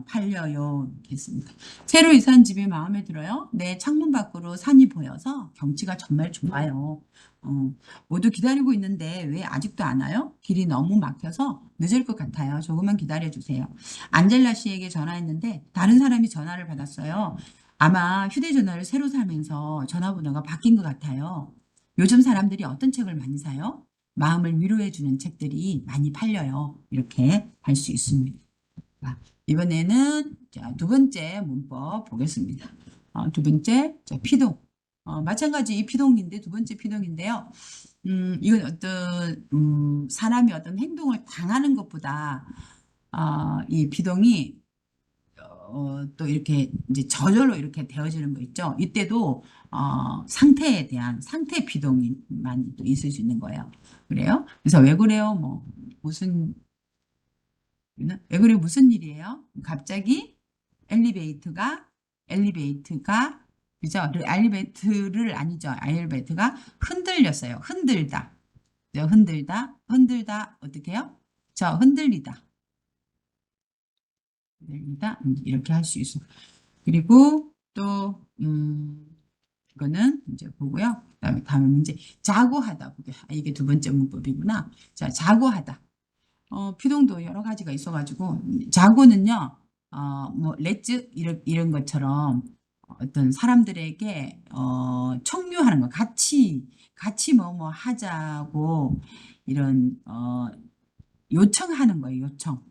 팔려요. 이렇게 했습니다. 새로 이사한 집이 마음에 들어요? 네, 창문 밖으로 산이 보여서 경치가 정말 좋아요. 어, 모두 기다리고 있는데 왜 아직도 안 와요? 길이 너무 막혀서 늦을 것 같아요. 조금만 기다려 주세요. 안젤라 씨에게 전화했는데 다른 사람이 전화를 받았어요. 아마 휴대전화를 새로 사면서 전화번호가 바뀐 것 같아요. 요즘 사람들이 어떤 책을 많이 사요? 마음을 위로해주는 책들이 많이 팔려요. 이렇게 할 수 있습니다. 이번에는 두 번째 문법 보겠습니다. 두 번째, 피동. 마찬가지 이 피동인데 두 번째 피동인데요. 이건 사람이 어떤 행동을 당하는 것보다 이 피동이 또 이렇게 이제 저절로 이렇게 되어지는 거 있죠. 이때도 상태에 대한 상태 피동이 많이 또 있을 수 있는 거예요. 그래요? 그래서 왜 그래요? 뭐 무슨 왜 그래 무슨 일이에요? 갑자기 엘리베이터가 그죠? 엘리베이터를 아니죠. 엘리베이터가 흔들렸어요. 흔들다 어떻게 해요? 흔들리다 이렇게 할 수 있어요. 그리고 또 이거는 이제 보고요. 그다음에 다음 문제 자고하다 보게. 이게 두 번째 문법이구나. 자, 자고하다. 피동도 여러 가지가 있어가지고 자고는요. 뭐 렛츠 이런 것처럼 어떤 사람들에게 청유하는 거 같이 뭐 하자고 이런 요청하는 거예요. 요청.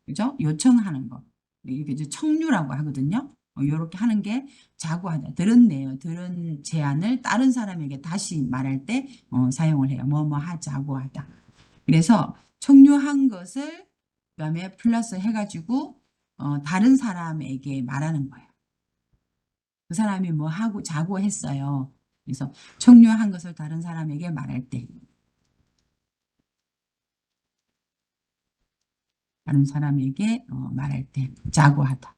그죠? 요청하는 거. 이게 이제 청유라고 하거든요. 요렇게 하는 게 자고하다. 들었네요. 들은 제안을 다른 사람에게 다시 말할 때 사용을 해요. 뭐뭐 하자고 하다. 그래서 청유한 것을 그다음에 플러스 해가지고 다른 사람에게 말하는 거예요. 그 사람이 뭐 하고 자고 했어요. 그래서 청유한 것을 다른 사람에게 말할 때, 다른 사람에게 말할 때 자고 하다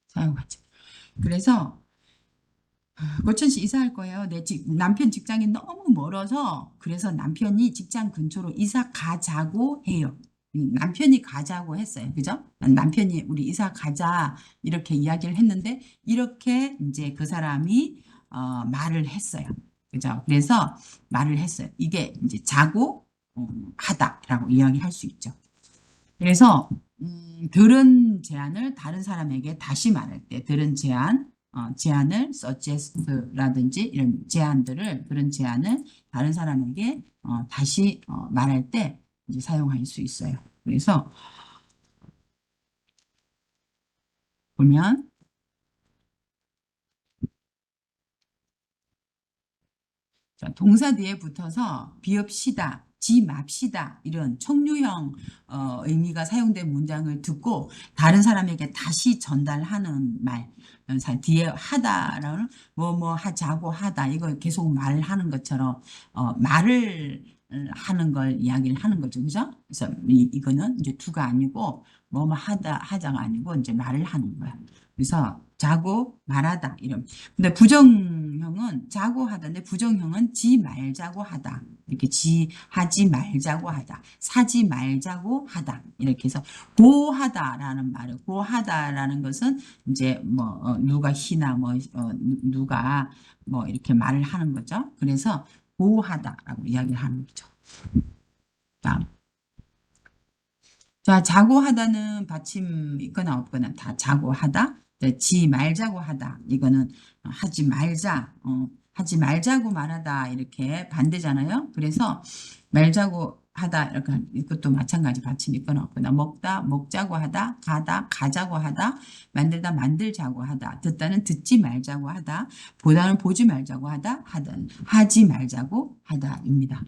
사용하죠. 그래서 고천 씨 이사할 거예요. 남편 직장이 너무 멀어서 그래서 남편이 직장 근처로 이사 가자고 해요. 남편이 가자고 했어요. 그죠? 남편이 우리 이사 가자 이렇게 이야기를 했는데 이렇게 이제 그 사람이 말을 했어요. 그죠? 그래서 말을 했어요. 이게 이제 자고 하다라고 이야기할 수 있죠. 그래서 들은 제안을 다른 사람에게 다시 말할 때 들은 제안을 suggest라든지 이런 제안들을 그런 제안을 다른 사람에게 다시 말할 때 이제 사용할 수 있어요. 그래서 보면 자, 동사 뒤에 붙어서 비읍시다, 지맙시다 이런 청류형 의미가 사용된 문장을 듣고 다른 사람에게 다시 전달하는 말 뒤에 하다라는 뭐 하자고 하다 이거 계속 말하는 것처럼 말을 하는 걸 이야기를 하는 거죠. 그죠? 그래서 이거는 이제 두가 아니고 뭐뭐 하자가 아니고 이제 말을 하는 거야. 그래서 자고 말하다 이런. 근데 부정형은 자고 하다인데 부정형은 지 말자고 하다. 이렇게 지 하지 말자고 하다. 사지 말자고 하다. 이렇게 해서 고하다라는 말을 고하다라는 것은 이제 뭐 누가 희나 뭐 누가 뭐 이렇게 말을 하는 거죠. 그래서 고하다라고 이야기를 하는 거죠. 다음. 자, 자고 하다는 받침 있거나 없거나 다 자고 하다. 네, 지 말자고 하다. 이거는 하지 말자. 하지 말자고 말하다. 이렇게 반대잖아요. 그래서 말자고 하다. 이렇게 이것도 마찬가지 받침 있거나 없거나 먹다, 먹자고 하다, 가다, 가자고 하다, 만들다, 만들자고 하다, 듣다는 듣지 말자고 하다, 보다는 보지 말자고 하다, 하든 하지 말자고 하다입니다.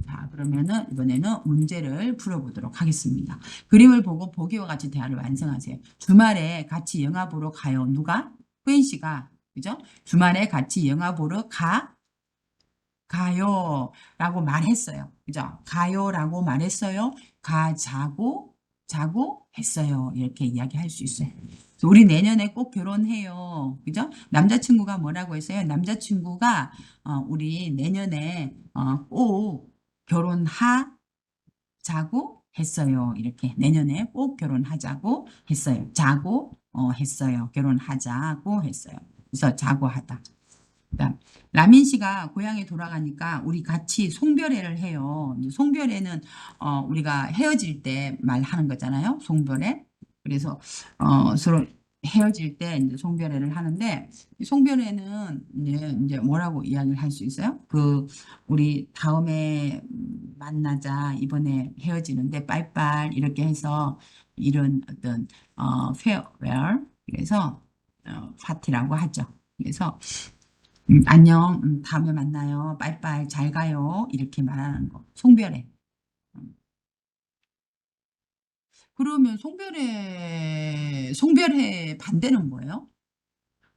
자, 그러면은 이번에는 문제를 풀어보도록 하겠습니다. 그림을 보고 보기와 같이 대화를 완성하세요. 주말에 같이 영화 보러 가요. 누가? 후인 씨가. 그죠? 주말에 같이 영화 보러 가요. 라고 말했어요. 그죠? 가요라고 말했어요. 자고 했어요. 이렇게 이야기할 수 있어요. 그래서 우리 내년에 꼭 결혼해요. 그죠? 남자친구가 뭐라고 했어요? 남자친구가 우리 내년에 꼭 결혼하자고 했어요. 이렇게 내년에 꼭 결혼하자고 했어요. 자고 했어요. 결혼하자고 했어요. 그래서 자고 하다. 그다음 라민 씨가 고향에 돌아가니까 우리 같이 송별회를 해요. 이제 송별회는 우리가 헤어질 때 말하는 거잖아요. 송별회. 그래서 서로 헤어질 때 이제 송별회를 하는데 이 송별회는 이제 뭐라고 이야기를 할 수 있어요? 그 우리 다음에 만나자 이번에 헤어지는데 빠이빠이 이렇게 해서 이런 어떤 페어웰 그래서 파티라고 하죠. 그래서 안녕, 다음에 만나요. 빠이빠이, 잘 가요. 이렇게 말하는 거. 송별회. 음. 그러면 송별회 반대는 뭐예요?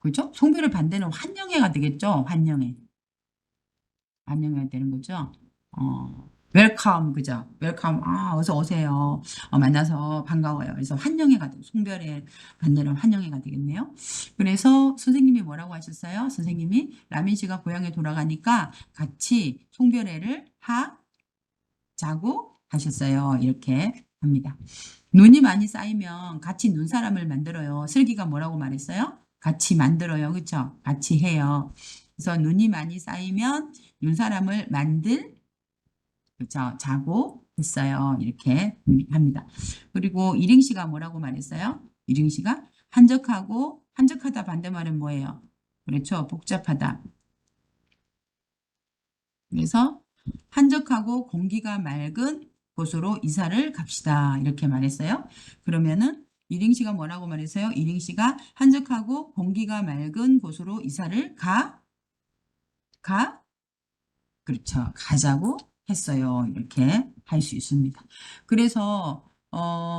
그죠? 송별회 반대는 환영회가 되겠죠? 환영회. 환영회가 되는 거죠? 웰컴, 그죠? 웰컴, 어서 오세요. 만나서 반가워요. 그래서 환영회가 되고, 송별회 반대는 환영회가 되겠네요. 그래서 선생님이 뭐라고 하셨어요? 선생님이 라민 씨가 고향에 돌아가니까 같이 송별회를 자고 하셨어요. 이렇게 합니다. 눈이 많이 쌓이면 같이 눈사람을 만들어요. 슬기가 뭐라고 말했어요? 같이 만들어요. 그렇죠? 같이 해요. 그래서 눈이 많이 쌓이면 눈사람을 그렇죠? 자고 했어요. 이렇게 합니다. 그리고 이링 씨가 뭐라고 말했어요? 이링 씨가 한적하다 반대말은 뭐예요? 그렇죠? 복잡하다. 그래서 한적하고 공기가 맑은 곳으로 이사를 갑시다. 이렇게 말했어요. 그러면은 이링 씨가 뭐라고 말했어요? 이링 씨가 한적하고 공기가 맑은 곳으로 이사를 가, 그렇죠. 가자고 했어요. 이렇게 할 수 있습니다. 그래서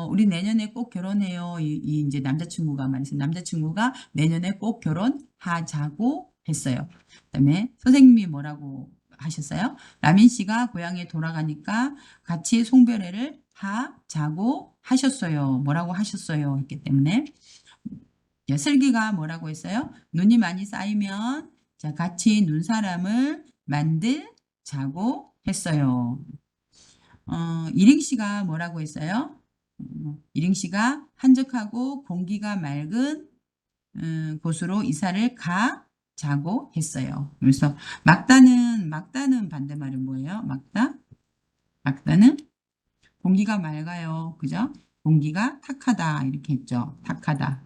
우리 내년에 꼭 결혼해요. 이 이제 남자친구가 말했어요. 남자친구가 내년에 꼭 결혼하자고 했어요. 그다음에 선생님이 뭐라고 하셨어요? 라민 씨가 고향에 돌아가니까 같이 송별회를 하자고 하셨어요. 뭐라고 하셨어요? 했기 때문에 슬기가 뭐라고 했어요? 눈이 많이 쌓이면 자, 같이 눈사람을 만들자고 했어요. 이링 씨가 뭐라고 했어요? 이링 씨가 한적하고 공기가 맑은 곳으로 이사를 가자고 했어요. 그래서 막다는 반대말은 뭐예요? 막다는 공기가 맑아요. 그죠? 공기가 탁하다 이렇게 했죠. 탁하다.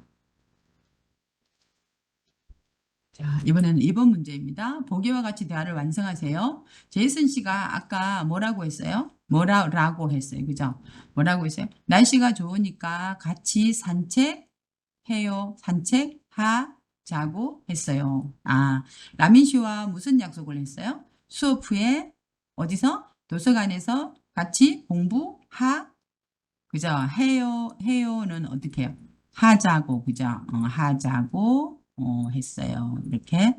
자, 이번에는 2번 문제입니다. 보기와 같이 대화를 완성하세요. 제이슨 씨가 아까 뭐라고 했어요? 뭐라고 했어요. 그죠? 뭐라고 했어요? 날씨가 좋으니까 같이 산책해요. 산책하자고 했어요. 아, 라민 씨와 무슨 약속을 했어요? 수업 후에 어디서? 도서관에서 같이 그죠? 해요는 어떻게 해요? 하자고, 그죠? 하자고, 했어요. 이렇게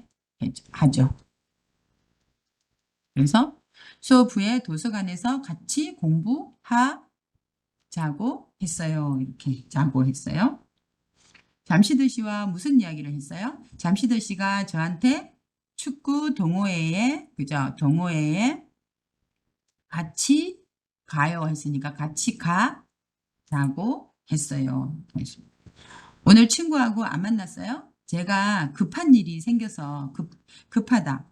하죠. 그래서 수업 후에 도서관에서 같이 공부하자고 했어요. 이렇게 자고 했어요. 잠시드 씨와 무슨 이야기를 했어요? 잠시드 씨가 저한테 축구 동호회에, 그죠? 동호회에 같이 가요 했으니까 같이 가자고 했어요. 오늘 친구하고 안 만났어요? 제가 급한 일이 생겨서 급하다.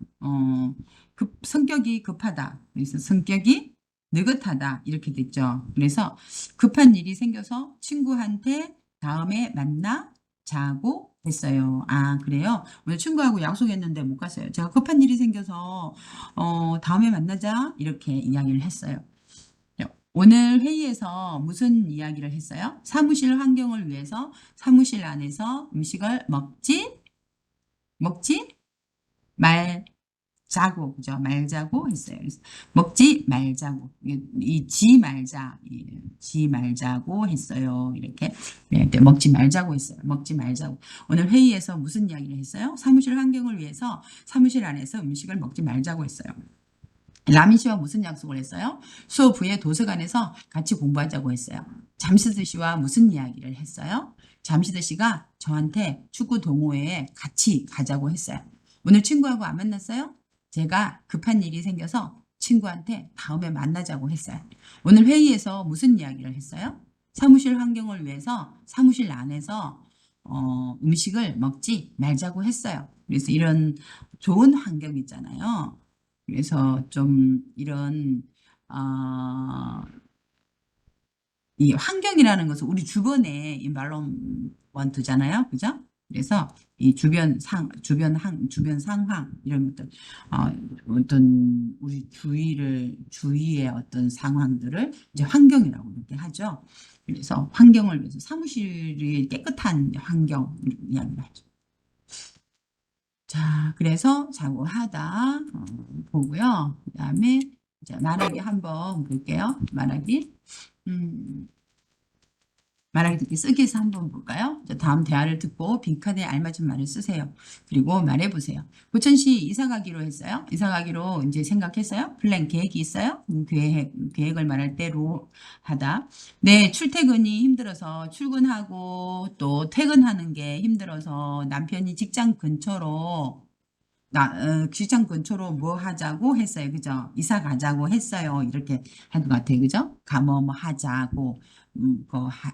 성격이 급하다. 그래서 성격이 느긋하다. 이렇게 됐죠. 그래서 급한 일이 생겨서 친구한테 다음에 만나자고 했어요. 아, 그래요? 오늘 친구하고 약속했는데 못 갔어요. 제가 급한 일이 생겨서 다음에 만나자. 이렇게 이야기를 했어요. 오늘 회의에서 무슨 이야기를 했어요? 사무실 환경을 위해서 사무실 안에서 음식을 먹지 말자고, 그죠? 말자고 했어요. 그래서 먹지 말자고. 지 말자, 지 말자고 했어요. 이렇게. 네, 네, 먹지 말자고 했어요. 먹지 말자고. 오늘 회의에서 무슨 이야기를 했어요? 사무실 환경을 위해서 사무실 안에서 음식을 먹지 말자고 했어요. 라민 씨와 무슨 약속을 했어요? 수업 후에 도서관에서 같이 공부하자고 했어요. 잠시드 씨와 무슨 이야기를 했어요? 잠시드 씨가 저한테 축구 동호회에 같이 가자고 했어요. 오늘 친구하고 안 만났어요? 제가 급한 일이 생겨서 친구한테 다음에 만나자고 했어요. 오늘 회의에서 무슨 이야기를 했어요? 사무실 환경을 위해서 사무실 안에서 음식을 먹지 말자고 했어요. 그래서 이런 좋은 환경 있잖아요. 그래서 좀 이런 어, 이 환경이라는 것은 우리 주변에 인발론먼트잖아요, 그죠? 그래서 이 주변 상황 이런 것들 어떤 우리 주위의 어떤 상황들을 이제 환경이라고 이렇게 하죠. 그래서 환경을 위해서 사무실이 깨끗한 환경 이야기를 하죠. 자, 그래서 자고하다 보고요. 그다음에 이제 말하기 한번 볼게요. 음, 말하기 듣기 쓰기에서 한번 볼까요? 자, 다음 대화를 듣고 빈칸에 알맞은 말을 쓰세요. 그리고 말해보세요. 부천시 이사 가기로 했어요. 이사 가기로 이제 생각했어요. 플랜 계획이 있어요. 계획을 말할 때로 하다. 네, 출퇴근이 힘들어서 출근하고 또 퇴근하는 게 힘들어서 남편이 직장 근처로 뭐 하자고 했어요. 그죠? 이사 가자고 했어요. 이렇게 할 것 같아요. 그죠? 뭐 하자고,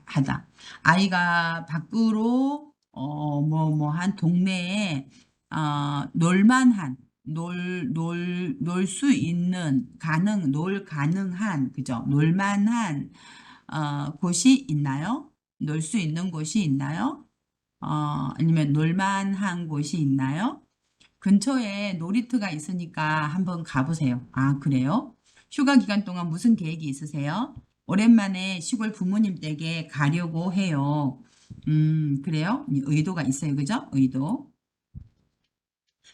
하다. 아이가 밖으로, 한 동네에, 놀 수 있는, 놀 가능한, 그죠? 놀만한, 곳이 있나요? 놀 수 있는 곳이 있나요? 아니면 놀만한 곳이 있나요? 근처에 놀이터가 있으니까 한번 가보세요. 아, 그래요? 휴가 기간 동안 무슨 계획이 있으세요? 오랜만에 시골 부모님 댁에 가려고 해요. 그래요? 의도가 있어요. 그죠? 의도.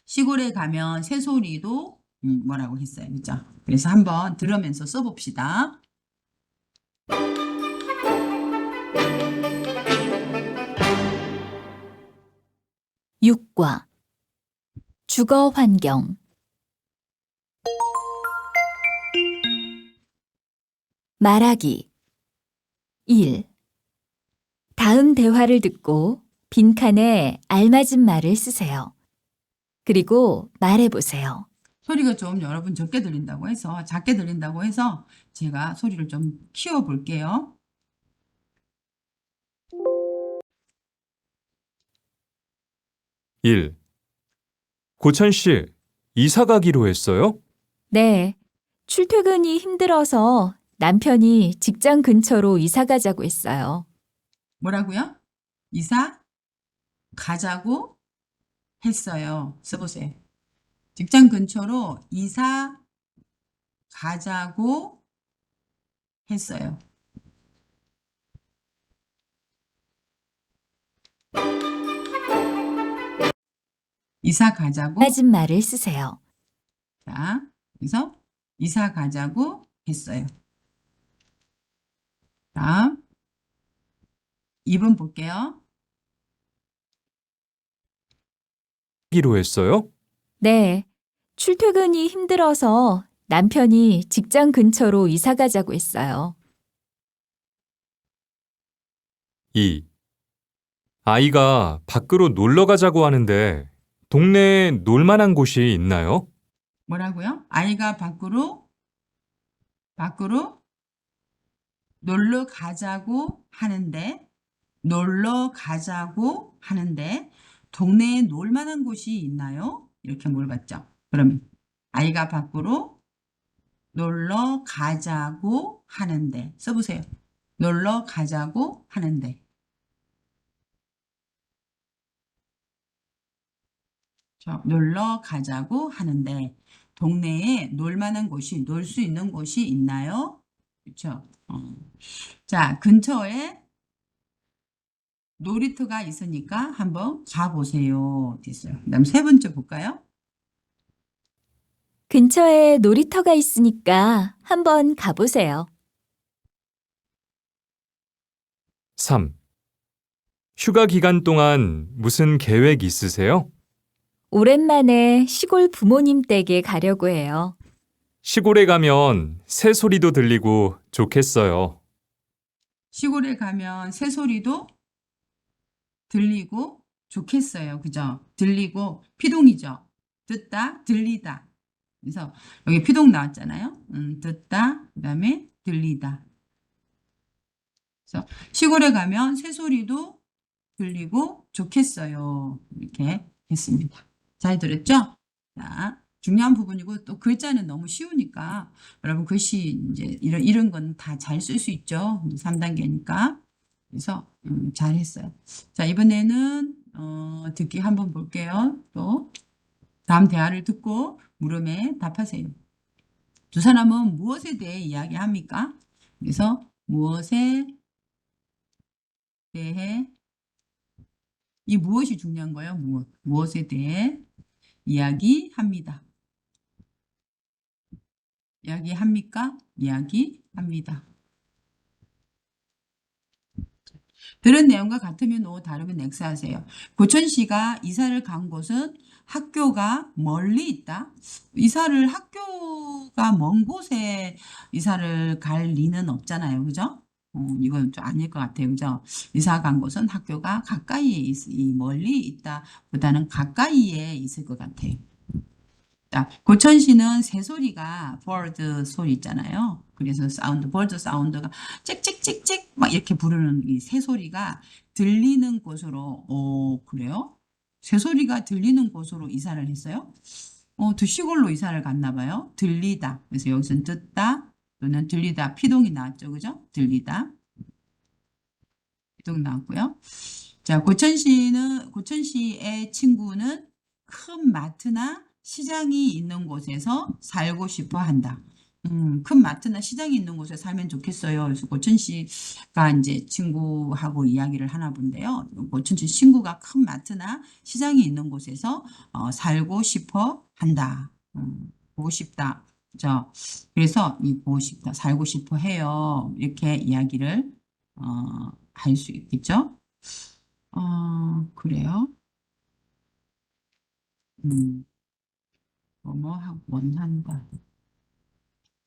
시골에 가면 새소리도 뭐라고 했어요. 그죠? 그래서 한번 들으면서 써봅시다. 6과 주거 환경 말하기 1. 다음 대화를 듣고 빈칸에 알맞은 말을 쓰세요. 그리고 말해보세요. 소리가 좀 여러분 적게 들린다고 해서 작게 들린다고 해서 제가 소리를 좀 키워 볼게요. 1. 고찬 씨, 이사 가기로 했어요? 네, 출퇴근이 힘들어서 남편이 직장 근처로 이사 가자고 했어요. 뭐라고요? 이사 가자고 했어요. 써보세요. 직장 근처로 이사 가자고 했어요. 이사 가자고. 알맞은 말을 쓰세요. 자, 그래서 이사 가자고 했어요. 다음 2번 볼게요. 가기로 했어요? 네, 출퇴근이 힘들어서 남편이 직장 근처로 이사 가자고 했어요. 2. 아이가 밖으로 놀러 가자고 하는데 동네에 놀 만한 곳이 있나요? 뭐라고요? 아이가 밖으로 놀러 가자고 하는데 동네에 놀 만한 곳이 있나요? 이렇게 물어봤죠. 그러면 아이가 밖으로 놀러 가자고 하는데 써보세요. 놀러 가자고 하는데 놀러 가자고 하는데 동네에 놀 만한 곳이 놀 수 있는 곳이 있나요? 그렇죠. 자, 근처에 놀이터가 있으니까 한번 가보세요. 됐어요. 그다음 세 번째 볼까요? 근처에 놀이터가 있으니까 한번 가보세요. 3. 휴가 기간 동안 무슨 계획 있으세요? 오랜만에 시골 부모님 댁에 가려고 해요. 시골에 가면 새소리도 들리고 좋겠어요. 시골에 가면 새소리도 들리고 좋겠어요. 그죠? 들리고 피동이죠. 듣다, 들리다. 그래서 여기 피동 나왔잖아요. 듣다, 그다음에 들리다. 그래서 시골에 가면 새소리도 들리고 좋겠어요. 이렇게 했습니다. 잘 들었죠? 자, 중요한 부분이고 또 글자는 너무 쉬우니까 여러분 글씨 이제 이런 건 다 잘 쓸 수 있죠. 3단계니까. 그래서 잘 했어요. 자, 이번에는 듣기 한번 볼게요. 또 다음 대화를 듣고 물음에 답하세요. 두 사람은 무엇에 대해 이야기합니까? 그래서 무엇에 대해 이 무엇이 중요한 거예요? 무엇에 대해 이야기합니다. 이야기합니까? 이야기합니다. 들은 내용과 같으면 O, 다르면 X 하세요. 고천시가 이사를 간 곳은 학교가 멀리 있다. 학교가 먼 곳에 이사를 갈 리는 없잖아요. 그죠? 이건 좀 아닐 것 같아요. 그죠? 이사 간 곳은 학교가 가까이에 멀리 있다 보다는 가까이에 있을 것 같아요. 자, 고천시는 새소리가 bird 소리 있잖아요. 그래서 bird 사운드가 찍찍찍찍 막 이렇게 부르는 이 새소리가 들리는 곳으로, 그래요? 새소리가 들리는 곳으로 이사를 했어요? 더 시골로 이사를 갔나 봐요. 들리다. 그래서 여기서는 듣다 또는 들리다. 피동이 나왔죠. 그죠? 들리다. 피동 나왔고요. 자, 고천시의 친구는 큰 마트나 시장이 있는 곳에서 살고 싶어 한다. 큰 마트나 시장이 있는 곳에 살면 좋겠어요. 그래서 고천 씨가 이제 친구하고 이야기를 하나 본데요. 고천 씨 친구가 큰 마트나 시장이 있는 곳에서 살고 싶어 한다. 보고 싶다. 그죠? 그래서 이 보고 싶다, 살고 싶어 해요. 이렇게 이야기를 할 수 있겠죠? 그래요. 음, 뭐뭐 하고 원한다.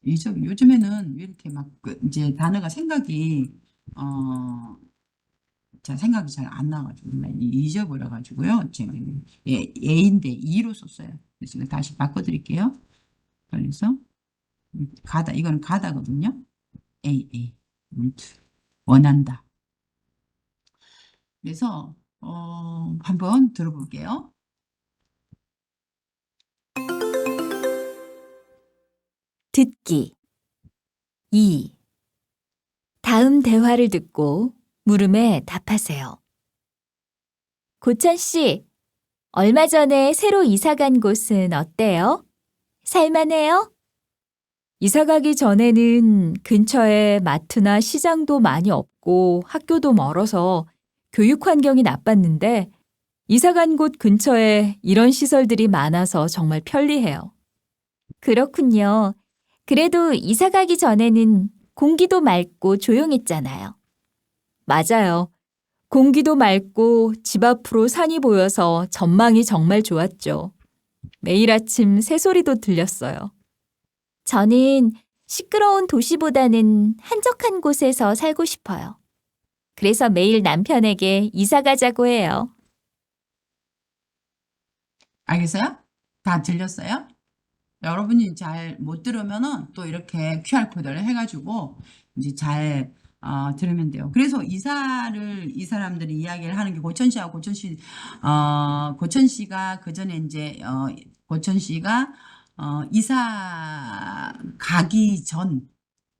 요즘에는 왜 이렇게 막 이제 단어가 생각이 어, 생각이 잘 안 나가지고 정말 잊어버려가지고요. 지금 예인데 이로 썼어요. 그래서 이거 다시 바꿔드릴게요. 그래서 가다 이거는 가다거든요. A 원한다. 그래서 한번 들어볼게요. 듣기 2. 다음 대화를 듣고 물음에 답하세요. 고천 씨, 얼마 전에 새로 이사 간 곳은 어때요? 살만해요? 이사 가기 전에는 근처에 마트나 시장도 많이 없고 학교도 멀어서 교육 환경이 나빴는데 이사 간 곳 근처에 이런 시설들이 많아서 정말 편리해요. 그렇군요. 그래도 이사 가기 전에는 공기도 맑고 조용했잖아요. 맞아요. 공기도 맑고 집 앞으로 산이 보여서 전망이 정말 좋았죠. 매일 아침 새소리도 들렸어요. 저는 시끄러운 도시보다는 한적한 곳에서 살고 싶어요. 그래서 매일 남편에게 이사 가자고 해요. 알겠어요? 다 들렸어요? 여러분이 잘 못 들으면은 또 이렇게 QR코드를 해가지고 이제 잘 들으면 돼요. 그래서 이사를 이 사람들이 이야기를 하는 게 고천 씨하고 고천 씨가 그 전에 이제 고천 씨가 이사 가기 전,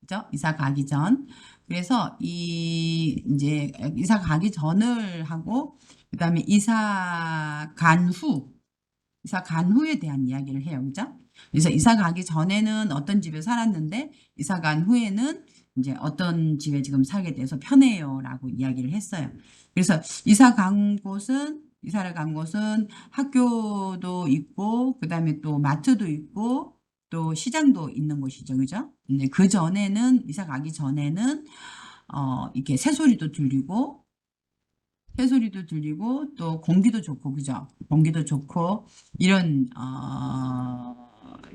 그죠? 이사 가기 전. 그래서 이 이제 이사 가기 전을 하고 그다음에 이사 간 후에 대한 이야기를 해요. 그죠? 그래서 이사 가기 전에는 어떤 집에 살았는데 이사 간 후에는 이제 어떤 집에 지금 살게 돼서 편해요라고 이야기를 했어요. 그래서 이사를 간 곳은 학교도 있고 그다음에 또 마트도 있고 또 시장도 있는 곳이죠. 그죠? 근데 그 전에는 이사 가기 전에는 이렇게 새소리도 들리고 또 공기도 좋고 그죠? 공기도 좋고 이런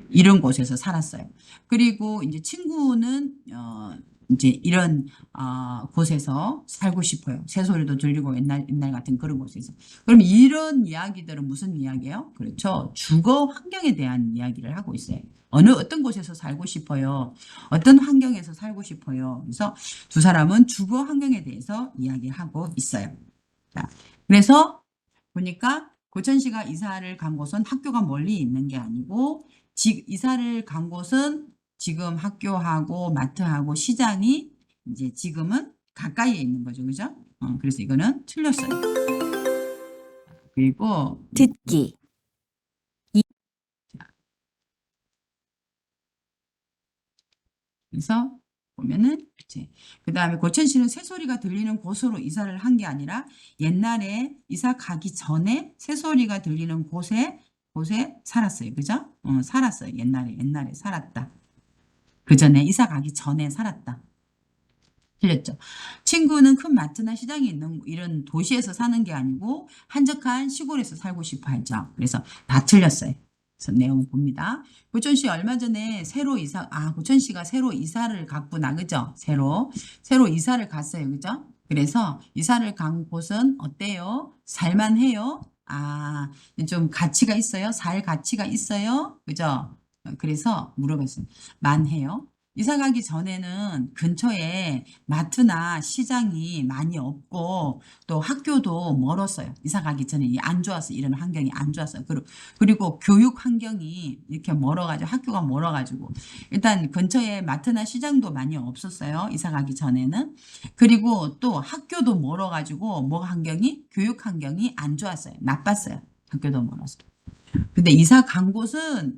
이런 곳에서 살았어요. 그리고 이제 친구는 이제 이런 곳에서 살고 싶어요. 새소리도 들리고 옛날 같은 그런 곳에서. 그럼 이런 이야기들은 무슨 이야기예요? 그렇죠. 주거 환경에 대한 이야기를 하고 있어요. 어떤 곳에서 살고 싶어요? 어떤 환경에서 살고 싶어요? 그래서 두 사람은 주거 환경에 대해서 이야기하고 있어요. 자, 그래서 보니까 고천 씨가 이사를 간 곳은 학교가 멀리 있는 게 아니고 이사를 간 곳은 지금 학교하고 마트하고 시장이 이제 지금은 가까이에 있는 거죠. 그죠? 그래서 이거는 틀렸어요. 그리고 듣기 그래서 보면은 이제 그다음에 고천 씨는 새소리가 들리는 곳으로 이사를 한 게 아니라 옛날에 이사 가기 전에 새소리가 들리는 곳에 살았어요. 그죠? 살았어요. 옛날에 살았다. 그 전에 이사 가기 전에 살았다. 틀렸죠. 친구는 큰 마트나 시장이 있는 이런 도시에서 사는 게 아니고 한적한 시골에서 살고 싶어 하죠. 그래서 다 틀렸어요. 그래서 내용 봅니다. 고천 씨 얼마 전에 고천 씨가 새로 이사를 갔구나. 그죠? 새로 이사를 갔어요. 그죠? 그래서 이사를 간 곳은 어때요? 살만해요? 좀 가치가 있어요? 살 가치가 있어요? 그죠? 그래서 물어봤어요. 만해요? 이사 가기 전에는 근처에 마트나 시장이 많이 없고 또 학교도 멀었어요. 이사 가기 전에 안 좋았어요. 이런 환경이 안 좋았어요. 그리고 교육 환경이 이렇게 멀어가지고 학교가 멀어가지고 일단 근처에 마트나 시장도 많이 없었어요. 이사 가기 전에는. 그리고 또 학교도 멀어가지고 교육 환경이 안 좋았어요. 나빴어요. 학교도 멀어서. 근데 이사 간 곳은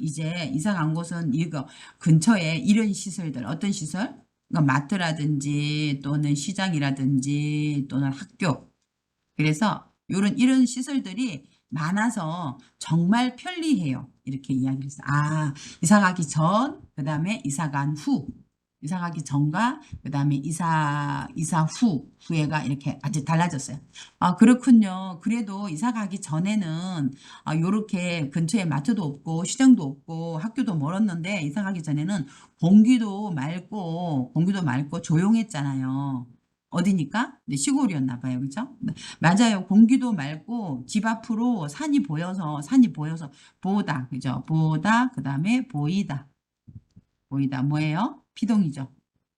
이거 근처에 이런 시설들, 어떤 시설? 그러니까 마트라든지 또는 시장이라든지 또는 학교. 그래서 이런 시설들이 많아서 정말 편리해요. 이렇게 이야기를 했어요. 아, 이사 가기 전, 그다음에 이사 간 후. 이사 가기 전과 그다음에 이사 후에가 이렇게 아주 달라졌어요. 아, 그렇군요. 그래도 이사 가기 전에는 요렇게 근처에 마트도 없고 시장도 없고 학교도 멀었는데 이사 가기 전에는 공기도 맑고 조용했잖아요. 어디니까? 네, 시골이었나 봐요. 그죠? 맞아요. 공기도 맑고 집 앞으로 산이 보여서 보다. 그죠? 보다. 그다음에 보이다. 보이다. 뭐예요? 피동이죠.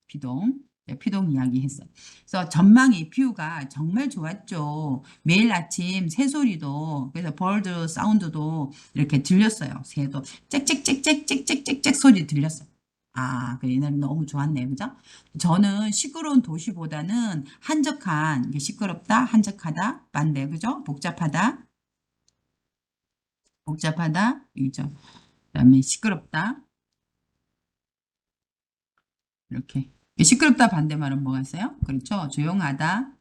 피동. 네, 피동 이야기 했어요. 그래서 전망이 뷰가 정말 좋았죠. 매일 아침 새소리도 그래서 벌드 사운드도 이렇게 들렸어요. 새도 짹짹짹짹짹짹짹 소리 들렸어요. 아, 그 옛날에 너무 좋았네요. 그죠? 저는 시끄러운 도시보다는 한적한 이게 시끄럽다, 한적하다, 반대. 그죠? 복잡하다, 이죠. 그다음에 시끄럽다. 이렇게. 시끄럽다 반대말은 뭐가 있어요? 그렇죠. 조용하다.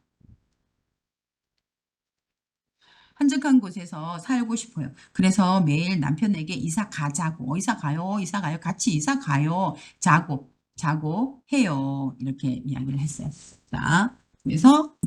한적한 곳에서 살고 싶어요. 그래서 매일 남편에게 이사 가자고, 이사 가요, 같이 이사 가요, 자고 해요. 이렇게 이야기를 했어요. 자, 그래서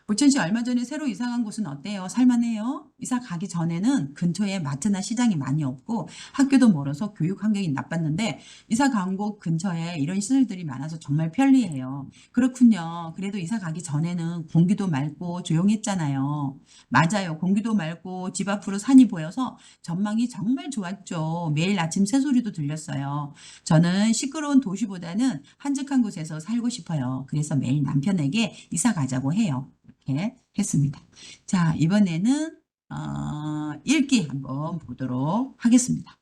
보천 씨 얼마 전에 새로 이사 간 곳은 어때요? 살만해요? 이사 가기 전에는 근처에 마트나 시장이 많이 없고 학교도 멀어서 교육 환경이 나빴는데 이사 간 곳 근처에 이런 시설들이 많아서 정말 편리해요. 그렇군요. 그래도 이사 가기 전에는 공기도 맑고 조용했잖아요. 맞아요. 공기도 맑고 집 앞으로 산이 보여서 전망이 정말 좋았죠. 매일 아침 새소리도 들렸어요. 저는 시끄러운 도시보다는 한적한 곳에서 살고 싶어요. 그래서 매일 남편에게 이사 가자고 해요. 이렇게 했습니다. 자, 이번에는 읽기 한번 보도록 하겠습니다.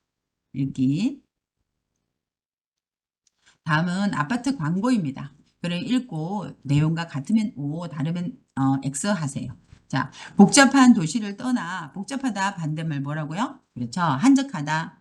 읽기. 다음은 아파트 광고입니다. 글을 읽고 내용과 같으면 O, 다르면 X 하세요. 자, 복잡한 도시를 떠나 복잡하다 반대말 뭐라고요? 그렇죠. 한적하다.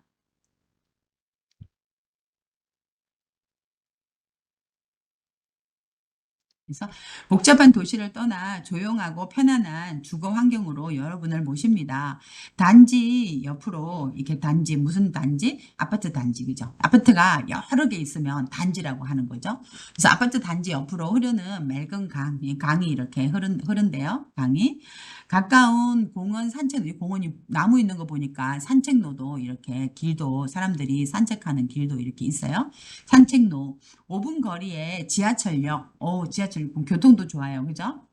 그래서 복잡한 도시를 떠나 조용하고 편안한 주거 환경으로 여러분을 모십니다. 단지 옆으로 이렇게 단지 무슨 단지? 아파트 단지 그죠? 아파트가 여러 개 있으면 단지라고 하는 거죠. 그래서 아파트 단지 옆으로 흐르는 맑은 강이 이렇게 흐른대요. 강이 가까운 공원 산책 이 공원이 나무 있는 거 보니까 산책로도 이렇게 길도 사람들이 산책하는 길도 이렇게 있어요. 산책로 5분 거리에 지하철역, 지하철 교통도 좋아요. 그죠?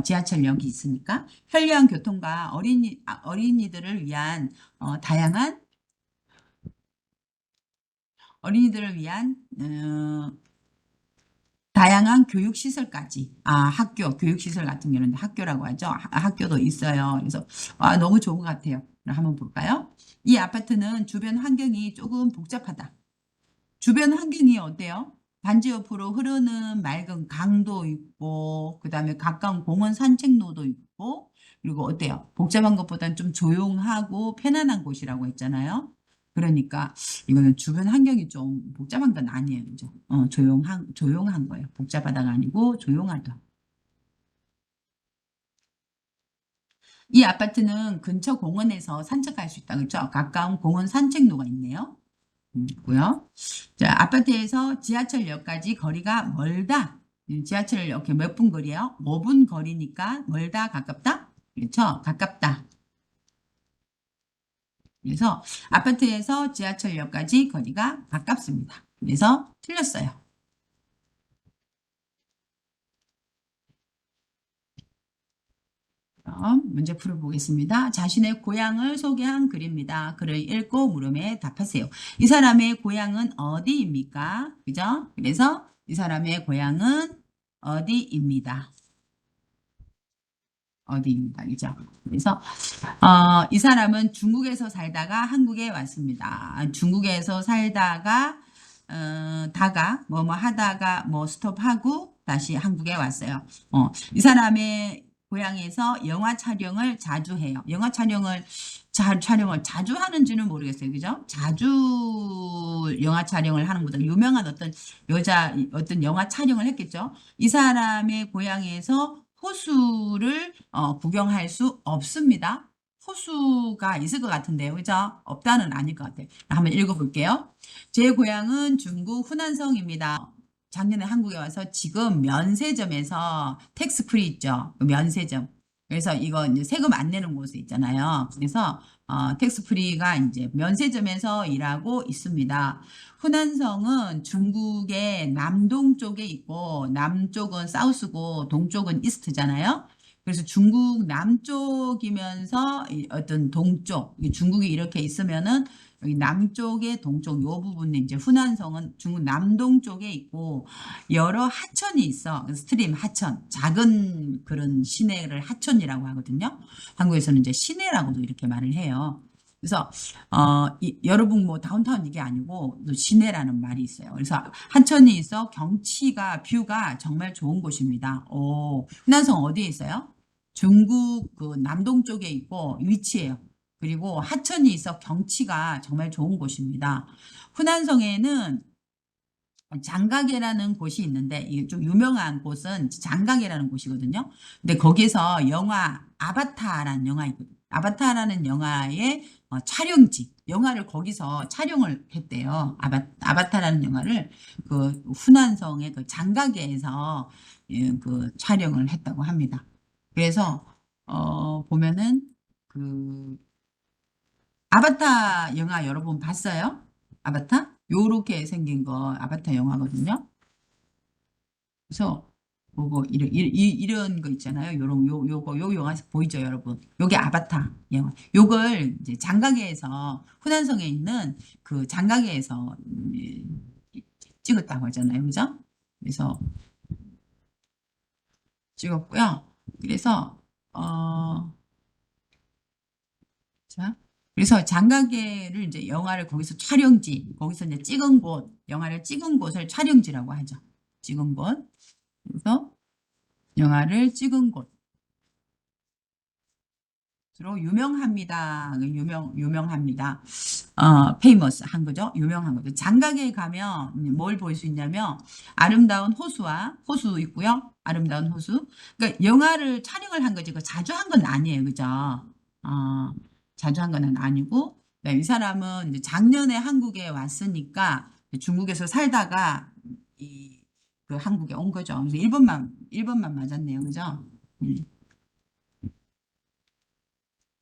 지하철역이 있으니까 편리한 교통과 어린이들을 위한 다양한 어린이들을 위한 다양한 교육 시설까지 학교 교육 시설 같은 경우는 학교라고 하죠. 학교도 있어요. 그래서 너무 좋은 것 같아요. 그럼 한번 볼까요? 이 아파트는 주변 환경이 조금 복잡하다. 주변 환경이 어때요? 단지 옆으로 흐르는 맑은 강도 있고, 그 다음에 가까운 공원 산책로도 있고, 그리고 어때요? 복잡한 것보다는 좀 조용하고 편안한 곳이라고 했잖아요. 그러니까 이거는 주변 환경이 좀 복잡한 건 아니에요. 그죠? 조용한 거예요. 복잡하다가 아니고 조용하다. 이 아파트는 근처 공원에서 산책할 수 있다. 그렇죠? 가까운 공원 산책로가 있네요. 있고요. 자, 아파트에서 지하철역까지 거리가 멀다. 지하철역 몇 분 거리예요? 5분 거리니까 멀다, 가깝다? 그렇죠? 가깝다. 그래서 아파트에서 지하철역까지 거리가 가깝습니다. 그래서 틀렸어요. 그럼 문제 풀어보겠습니다. 자신의 고향을 소개한 글입니다. 글을 읽고 물음에 답하세요. 이 사람의 고향은 어디입니까? 그죠? 그래서 이 사람의 고향은 어디입니다. 어디입니다. 그죠? 그래서 이 사람은 중국에서 살다가 한국에 왔습니다. 중국에서 살다가 뭐뭐 하다가 뭐 스톱하고 다시 한국에 왔어요. 이 사람의 고향에서 영화 촬영을 자주 해요. 영화 촬영을 자주 하는지는 모르겠어요. 그죠? 자주 영화 촬영을 하는 보다 유명한 어떤 영화 촬영을 했겠죠. 이 사람의 고향에서 호수를 구경할 수 없습니다. 호수가 있을 것 같은데요. 그죠? 없다는 아닐 것 같아요. 한번 읽어볼게요. 제 고향은 중국 후난성입니다. 작년에 한국에 와서 지금 면세점에서 텍스프리 있죠. 그 면세점. 그래서 이거 이제 세금 안 내는 곳에 있잖아요. 그래서 텍스프리가 이제 면세점에서 일하고 있습니다. 후난성은 중국의 남동쪽에 있고 남쪽은 사우스고 동쪽은 이스트잖아요. 그래서 중국 남쪽이면서 어떤 동쪽, 중국이 이렇게 있으면은 여기 남쪽의 동쪽 요 부분에 이제 후난성은 중국 남동쪽에 있고 여러 하천이 있어. 스트림 하천, 작은 그런 시내를 하천이라고 하거든요. 한국에서는 이제 시내라고도 이렇게 말을 해요. 그래서 여러분 뭐 다운타운 이게 아니고 또 시내라는 말이 있어요. 그래서 하천이 있어 경치가 뷰가 정말 좋은 곳입니다. 후난성 어디에 있어요? 중국 그 남동쪽에 있고 위치해요. 그리고 하천이 있어 경치가 정말 좋은 곳입니다. 후난성에는 장가게라는 곳이 있는데 이게 좀 유명한 곳은 장가게라는 곳이거든요. 근데 거기서 영화 아바타라는 영화 있거든요. 아바타라는 영화의 촬영지, 영화를 거기서 촬영을 했대요. 아바타라는 영화를 그 후난성의 그 장가게에서 그 촬영을 했다고 합니다. 그래서 보면은 그 아바타 영화 여러분 봤어요? 아바타? 요렇게 생긴 거 아바타 영화거든요. 그래서 뭐고 이런 거 있잖아요. 요 영화 보이죠, 여러분? 요게 아바타 영화. 요걸 이제 장가게에서 후난성에 있는 그 장가게에서 찍었다고 하잖아요. 그죠? 그래서 찍었고요. 그래서 자, 그래서 장가계를 이제 영화를 거기서 촬영지, 거기서 이제 찍은 곳, 영화를 찍은 곳을 촬영지라고 하죠. 찍은 곳. 그래서 영화를 찍은 곳으로 유명합니다. 유명합니다. 페이머스 한 거죠. 유명한 거죠. 장가계에 가면 뭘 볼 수 있냐면 아름다운 호수 있고요. 아름다운 호수. 그러니까 영화를 촬영을 한 거지. 그 자주 한 건 아니에요. 그죠? 자주 한 건 아니고 이 사람은 이제 작년에 한국에 왔으니까 중국에서 살다가 그 한국에 온 거죠. 그래서 1번만 맞았네요. 그죠?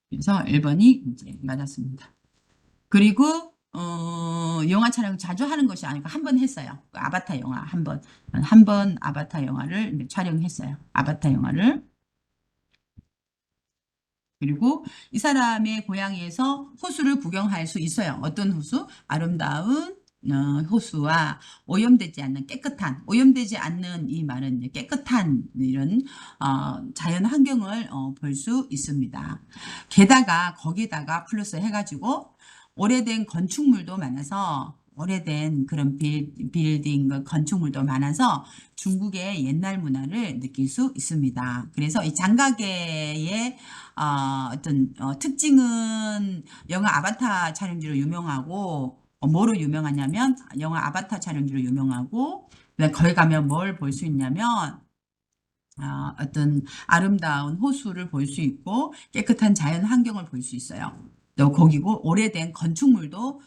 그래서 1번이 이제 맞았습니다. 그리고 영화 촬영 자주 하는 것이 아니고 한 번 했어요. 그 아바타 영화 한 번 아바타 영화를 촬영했어요. 아바타 영화를. 그리고 이 사람의 고향에서 호수를 구경할 수 있어요. 어떤 호수? 아름다운 호수와 오염되지 않는 이 말은 이제 깨끗한 이런 자연 환경을 볼 수 있습니다. 게다가 거기다가 플러스 해가지고 오래된 건축물도 많아서 오래된 그런 빌딩 건축물도 많아서 중국의 옛날 문화를 느낄 수 있습니다. 그래서 이 장가계의 어떤 특징은 영화 아바타 촬영지로 유명하고 뭐로 유명하냐면 영화 아바타 촬영지로 유명하고 거기 가면 뭘 볼 수 있냐면 어떤 아름다운 호수를 볼 수 있고 깨끗한 자연 환경을 볼 수 있어요. 또 거기고 오래된 건축물도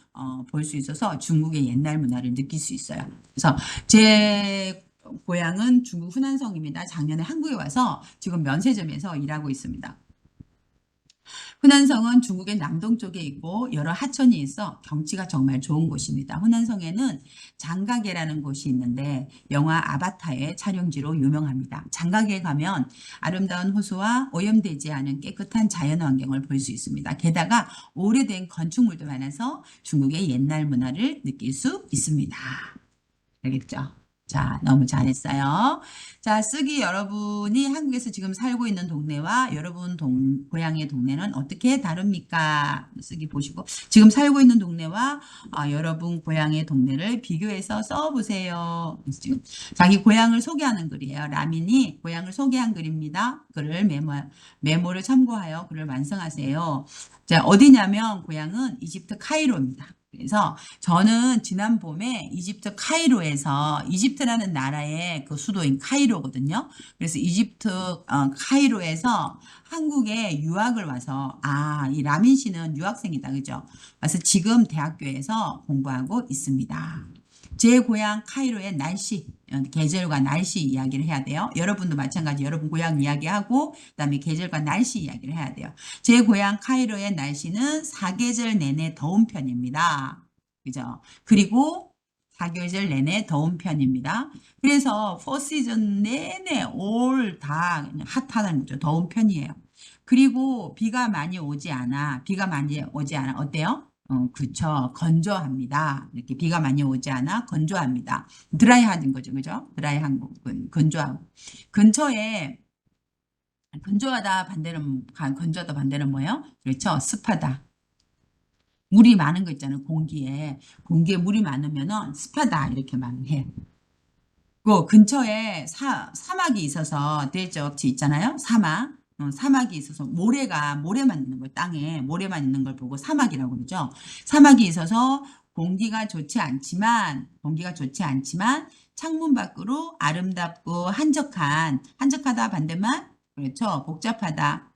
볼 수 있어서 중국의 옛날 문화를 느낄 수 있어요. 그래서 제 고향은 중국 후난성입니다. 작년에 한국에 와서 지금 면세점에서 일하고 있습니다. 후난성은 중국의 남동쪽에 있고 여러 하천이 있어 경치가 정말 좋은 곳입니다. 후난성에는 장가계라는 곳이 있는데 영화 아바타의 촬영지로 유명합니다. 장가계에 가면 아름다운 호수와 오염되지 않은 깨끗한 자연환경을 볼 수 있습니다. 게다가 오래된 건축물도 많아서 중국의 옛날 문화를 느낄 수 있습니다. 알겠죠? 자, 너무 잘했어요. 자, 쓰기 여러분이 한국에서 지금 살고 있는 동네와 여러분 고향의 동네는 어떻게 다릅니까? 쓰기 보시고 지금 살고 있는 동네와 여러분 고향의 동네를 비교해서 써보세요. 지금 자기 고향을 소개하는 글이에요. 라민이 고향을 소개한 글입니다. 글을 메모를 참고하여 글을 완성하세요. 자, 어디냐면 고향은 이집트 카이로입니다. 그래서 저는 지난 봄에 이집트 카이로에서 이집트라는 나라의 그 수도인 카이로거든요. 그래서 이집트 카이로에서 한국에 유학을 와서 이 라민 씨는 유학생이다. 그죠? 그래서 지금 대학교에서 공부하고 있습니다. 제 고향 카이로의 날씨, 계절과 날씨 이야기를 해야 돼요. 여러분도 마찬가지 여러분 고향 이야기하고 그다음에 계절과 날씨 이야기를 해야 돼요. 제 고향 카이로의 날씨는 사계절 내내 더운 편입니다. 그죠? 그리고 사계절 내내 더운 편입니다. 그래서 4시즌 내내 올 다 핫하다는 거죠. 더운 편이에요. 그리고 비가 많이 오지 않아. 어때요? 그렇죠. 건조합니다. 이렇게 비가 많이 오지 않아 건조합니다. 드라이하는 거죠. 그죠? 드라이한 건 건조하고. 근처에 건조하다 반대는 뭐예요? 그렇죠. 습하다. 물이 많은 거 있잖아요. 공기에 물이 많으면은 습하다 이렇게 말해. 그 근처에 사막이 있어서 데저트 있잖아요. 사막이 있어서 모래만 있는 걸 땅에 모래만 있는 걸 보고 사막이라고 그러죠. 사막이 있어서 공기가 좋지 않지만 창문 밖으로 아름답고 한적하다 반대만 그렇죠. 복잡하다.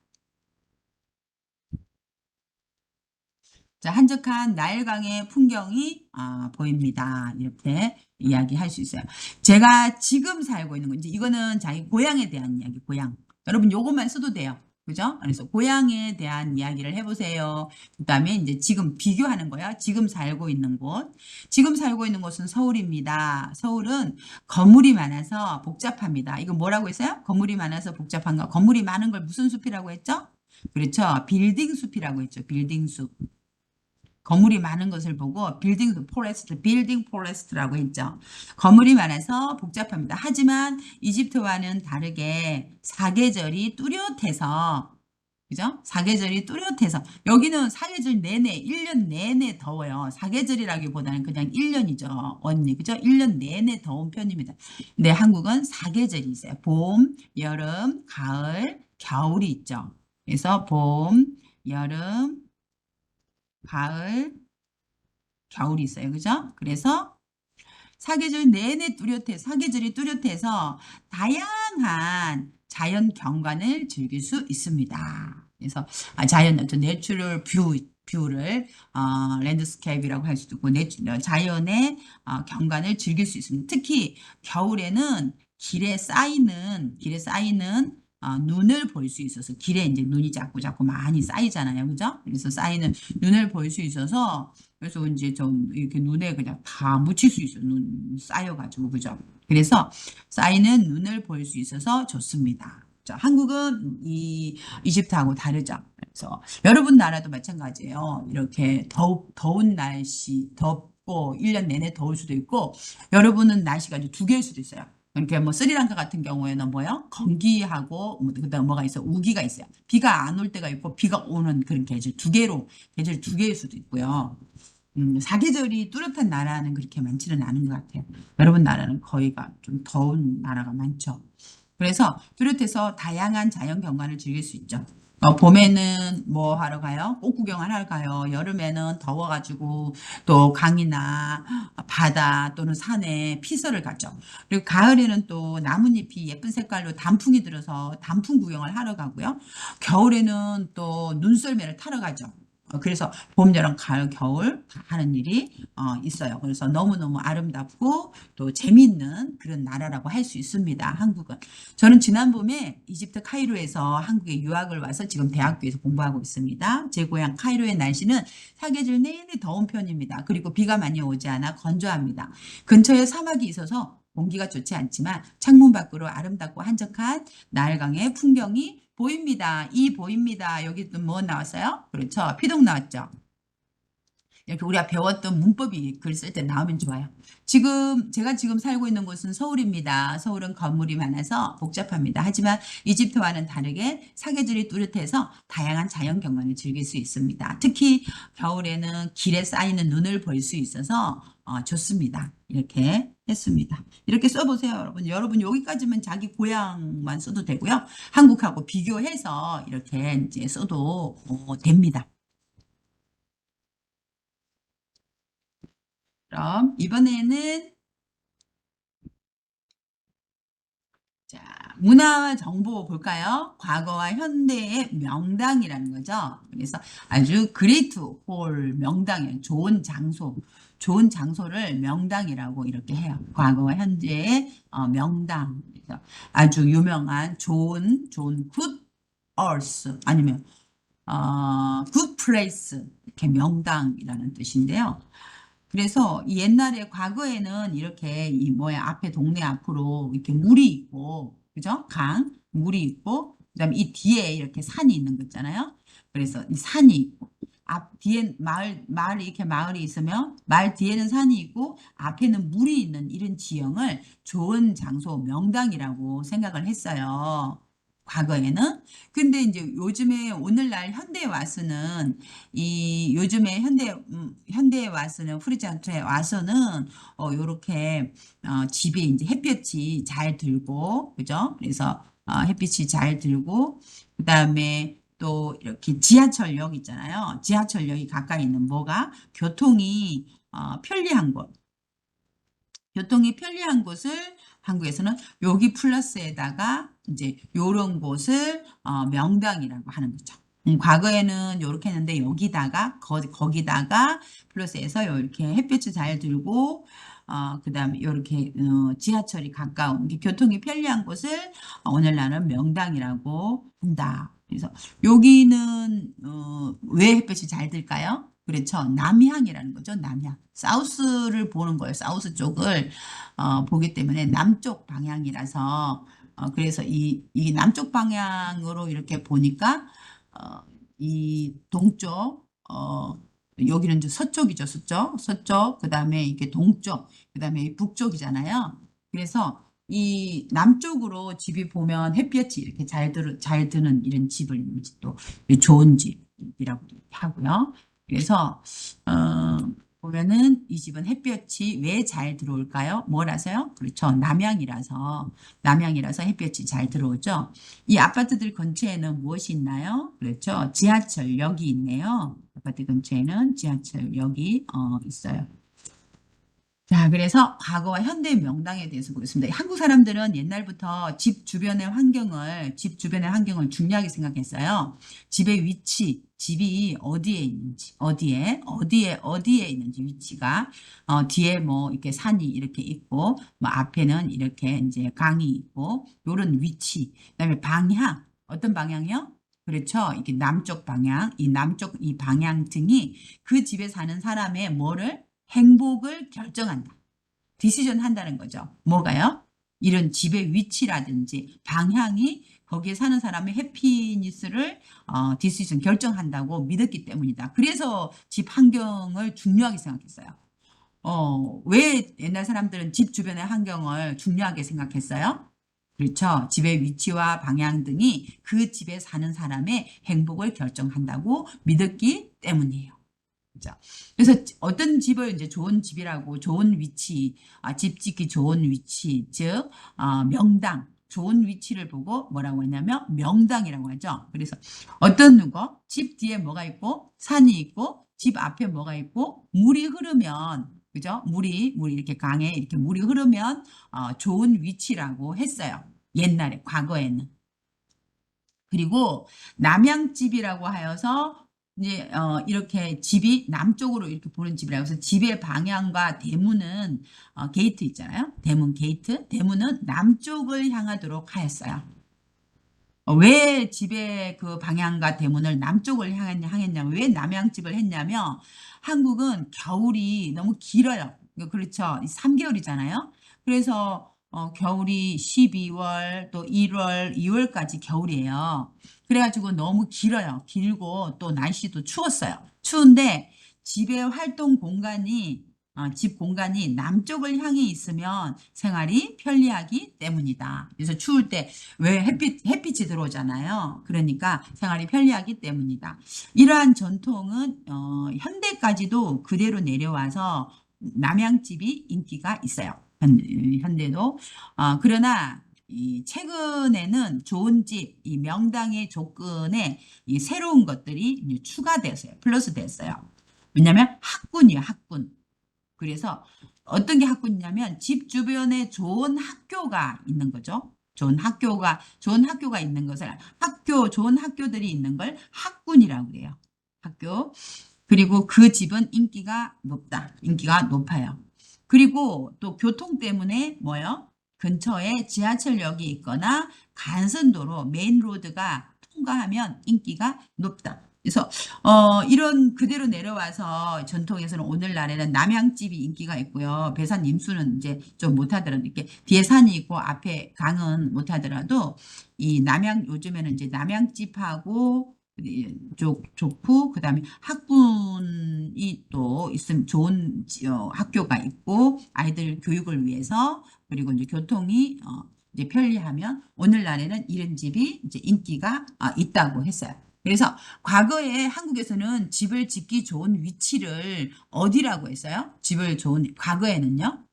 자, 한적한 나일강의 풍경이 보입니다. 이렇게 이야기할 수 있어요. 제가 지금 살고 있는 거 이제 이거는 자기 고향에 대한 이야기, 고향. 여러분 요것만 써도 돼요. 그죠? 그래서 고향에 대한 이야기를 해보세요. 그다음에 이제 지금 비교하는 거야. 지금 살고 있는 곳. 지금 살고 있는 곳은 서울입니다. 서울은 건물이 많아서 복잡합니다. 이거 뭐라고 했어요? 건물이 많아서 복잡한 거. 건물이 많은 걸 무슨 숲이라고 했죠? 그렇죠. 빌딩 숲이라고 했죠. 빌딩 숲. 건물이 많은 것을 보고 빌딩 포레스트라고 했죠. 건물이 많아서 복잡합니다. 하지만 이집트와는 다르게 사계절이 뚜렷해서 그죠? 사계절이 뚜렷해서 여기는 사계절 내내 1년 내내 더워요. 사계절이라기보다는 그냥 1년이죠. 언니 그죠? 1년 내내 더운 편입니다. 근데 한국은 사계절이 있어요. 봄, 여름, 가을, 겨울이 있죠. 그래서 봄, 여름, 가을, 겨울이 있어요. 그죠? 그래서 사계절이 뚜렷해서 다양한 자연 경관을 즐길 수 있습니다. 그래서 자연 어떤 내추럴 뷰를 랜드스케이프라고 할 수도 있고 자연의 경관을 즐길 수 있습니다. 특히 겨울에는 길에 쌓이는 눈을 볼 수 있어서 길에 이제 눈이 자꾸 많이 쌓이잖아요. 그죠? 그래서 쌓이는 눈을 볼 수 있어서 그래서 이제 좀 이렇게 눈에 그냥 다 묻힐 수 있어요. 눈 쌓여가지고 그죠? 그래서 쌓이는 눈을 볼 수 있어서 좋습니다. 자, 한국은 이집트하고 다르죠. 그래서 여러분 나라도 마찬가지예요. 이렇게 더운 날씨, 덥고 1년 내내 더울 수도 있고 여러분은 날씨가 이제 두 개일 수도 있어요. 그러니까 뭐 스리랑카 같은 경우에는 뭐요? 건기하고 그다음 뭐가 있어? 우기가 있어요. 비가 안 올 때가 있고 비가 오는 그런 계절 두 개일 수도 있고요. 사계절이 뚜렷한 나라는 그렇게 많지는 않은 것 같아요. 여러분 나라는 거의가 좀 더운 나라가 많죠. 그래서 뚜렷해서 다양한 자연 경관을 즐길 수 있죠. 봄에는 뭐 하러 가요? 꽃 구경하러 가요. 여름에는 더워가지고 또 강이나 바다 또는 산에 피서를 가죠. 그리고 가을에는 또 나뭇잎이 예쁜 색깔로 단풍이 들어서 단풍 구경을 하러 가고요. 겨울에는 또 눈썰매를 타러 가죠. 그래서 봄, 여름, 가을, 겨울 다 하는 일이 있어요. 그래서 너무너무 아름답고 또 재미있는 그런 나라라고 할 수 있습니다. 한국은. 저는 지난 봄에 이집트 카이로에서 한국에 유학을 와서 지금 대학교에서 공부하고 있습니다. 제 고향 카이로의 날씨는 사계절 내내 더운 편입니다. 그리고 비가 많이 오지 않아 건조합니다. 근처에 사막이 있어서 공기가 좋지 않지만 창문 밖으로 아름답고 한적한 나일강의 풍경이 보입니다. 보입니다. 여기 또 뭐 나왔어요? 그렇죠. 피동 나왔죠. 이렇게 우리가 배웠던 문법이 글 쓸 때 나오면 좋아요. 제가 지금 살고 있는 곳은 서울입니다. 서울은 건물이 많아서 복잡합니다. 하지만 이집트와는 다르게 사계절이 뚜렷해서 다양한 자연 경관을 즐길 수 있습니다. 특히 겨울에는 길에 쌓이는 눈을 볼 수 있어서 좋습니다. 이렇게 했습니다. 이렇게 써보세요, 여러분. 여러분 여기까지만 자기 고향만 써도 되고요. 한국하고 비교해서 이렇게 이제 써도 됩니다. 그럼 이번에는 자, 문화와 정보 볼까요? 과거와 현대의 명당이라는 거죠. 그래서 아주 그레이트 홀 명당이에요. 좋은 장소를 명당이라고 이렇게 해요. 과거와 현재의 명당. 그래서 아주 유명한 좋은 good earth 아니면 good place 이렇게 명당이라는 뜻인데요. 그래서 이 옛날에 과거에는 이렇게 이 뭐야 앞에 동네 앞으로 이렇게 물이 있고 그죠? 물이 있고 그다음에 이 뒤에 이렇게 산이 있는 거 있잖아요. 그래서 이 산이 있고 앞 뒤에 마을이 이렇게 마을이 있으면 마을 뒤에는 산이 있고 앞에는 물이 있는 이런 지형을 좋은 장소 명당이라고 생각을 했어요. 과거에는. 근데 이제 요즘에 오늘날 현대에 와서는 이 요즘에 현대에 와서는 프리장트에 와서는 요렇게 집에 이제 햇볕이 잘 들고 그죠? 그래서 햇빛이 잘 들고 그다음에 또 이렇게 지하철역 있잖아요. 지하철역이 가까이 있는 뭐가 교통이 편리한 곳. 교통이 편리한 곳을 한국에서는 여기 플러스에다가 이제 요런 곳을 명당이라고 하는 거죠. 과거에는 요렇게 했는데 여기다가 거기다가 플러스해서 이렇게 햇볕이 잘 들고 그다음에 요렇게 지하철이 가까운 교통이 편리한 곳을 오늘날은 명당이라고 한다. 그래서 여기는 왜 햇볕이 잘 들까요? 그렇죠. 남향이라는 거죠. 남향. 사우스를 보는 거예요. 사우스 쪽을 보기 때문에 남쪽 방향이라서 그래서 이 남쪽 방향으로 이렇게 보니까 이 동쪽 여기는 이제 서쪽이죠. 서쪽 그다음에 이게 동쪽 그다음에 북쪽이잖아요. 그래서 이 남쪽으로 집이 보면 햇볕이 이렇게 잘 드는 이런 집을 또 좋은 집이라고 하고요. 그래서 보면은 이 집은 햇볕이 왜 잘 들어올까요? 뭐라서요? 그렇죠. 남향이라서 햇볕이 잘 들어오죠. 이 아파트들 근처에는 무엇이 있나요? 그렇죠. 지하철역이 있네요. 아파트 근처에는 지하철역이 있어요. 자, 그래서 과거와 현대 명당에 대해서 보겠습니다. 한국 사람들은 옛날부터 집 주변의 환경을 중요하게 생각했어요. 집의 위치, 집이 어디에 있는지, 어디에 있는지 위치가, 뒤에 뭐 이렇게 산이 이렇게 있고, 뭐 앞에는 이렇게 이제 강이 있고, 요런 위치, 그다음에 방향, 어떤 방향이요? 그렇죠. 이게 남쪽 방향, 이 방향 등이 그 집에 사는 사람의 행복을 결정한다. 디시전 한다는 거죠. 뭐가요? 이런 집의 위치라든지 방향이 거기에 사는 사람의 해피니스를 디시전 결정한다고 믿었기 때문이다. 그래서 집 환경을 중요하게 생각했어요. 왜 옛날 사람들은 집 주변의 환경을 중요하게 생각했어요? 그렇죠. 집의 위치와 방향 등이 그 집에 사는 사람의 행복을 결정한다고 믿었기 때문이에요. 그죠? 그래서 어떤 집을 이제 좋은 집이라고 좋은 위치, 집 짓기 좋은 위치, 즉 명당, 좋은 위치를 보고 뭐라고 했냐면 명당이라고 하죠. 그래서 어떤 거? 집 뒤에 뭐가 있고 산이 있고 집 앞에 뭐가 있고 물이 흐르면 그죠? 물이 이렇게 강에 이렇게 물이 흐르면 좋은 위치라고 했어요. 옛날에 과거에는. 그리고 남양집이라고 하여서 이제 이렇게 집이 남쪽으로 이렇게 보는 집이라고 해서 집의 방향과 대문은 게이트 있잖아요. 대문 게이트. 대문은 남쪽을 향하도록 하였어요. 왜 집의 그 방향과 대문을 남쪽을 향했냐면 왜 남양집을 했냐면 한국은 겨울이 너무 길어요. 그렇죠. 3개월이잖아요. 그래서 겨울이 12월 또 1월, 2월까지 겨울이에요. 그래가지고 너무 길어요. 길고 또 날씨도 추웠어요. 추운데 집의 활동 공간이 집 공간이 남쪽을 향해 있으면 생활이 편리하기 때문이다. 그래서 추울 때 왜 햇빛이 들어오잖아요. 그러니까 생활이 편리하기 때문이다. 이러한 전통은 현대까지도 그대로 내려와서 남양집이 인기가 있어요. 현대도. 그러나 이 최근에는 좋은 집, 이 명당의 조건에 이 새로운 것들이 이제 추가됐어요. 플러스 됐어요. 왜냐하면 학군이에요, 학군. 그래서 어떤 게 학군이냐면 집 주변에 좋은 학교가 있는 거죠. 좋은 학교가 있는 것을 좋은 학교들이 있는 걸 학군이라고 그래요. 학교. 그리고 그 집은 인기가 높다. 인기가 높아요. 그리고 또 교통 때문에 뭐요? 근처에 지하철역이 있거나 간선도로 메인로드가 통과하면 인기가 높다. 그래서 이런 그대로 내려와서 전통에서는 오늘날에는 남양집이 인기가 있고요. 배산 임수는 이제 좀 못하더라도 이렇게 뒤에 산이 있고 앞에 강은 못하더라도 이 요즘에는 이제 남양집하고 좋고 그다음에 학군이 또 있으면 좋은 학교가 있고 아이들 교육을 위해서 그리고 이제 교통이 이제 편리하면 오늘날에는 이런 집이 이제 인기가 있다고 했어요. 그래서 과거에 한국에서는 집을 짓기 좋은 위치를 어디라고 했어요? 과거에는요?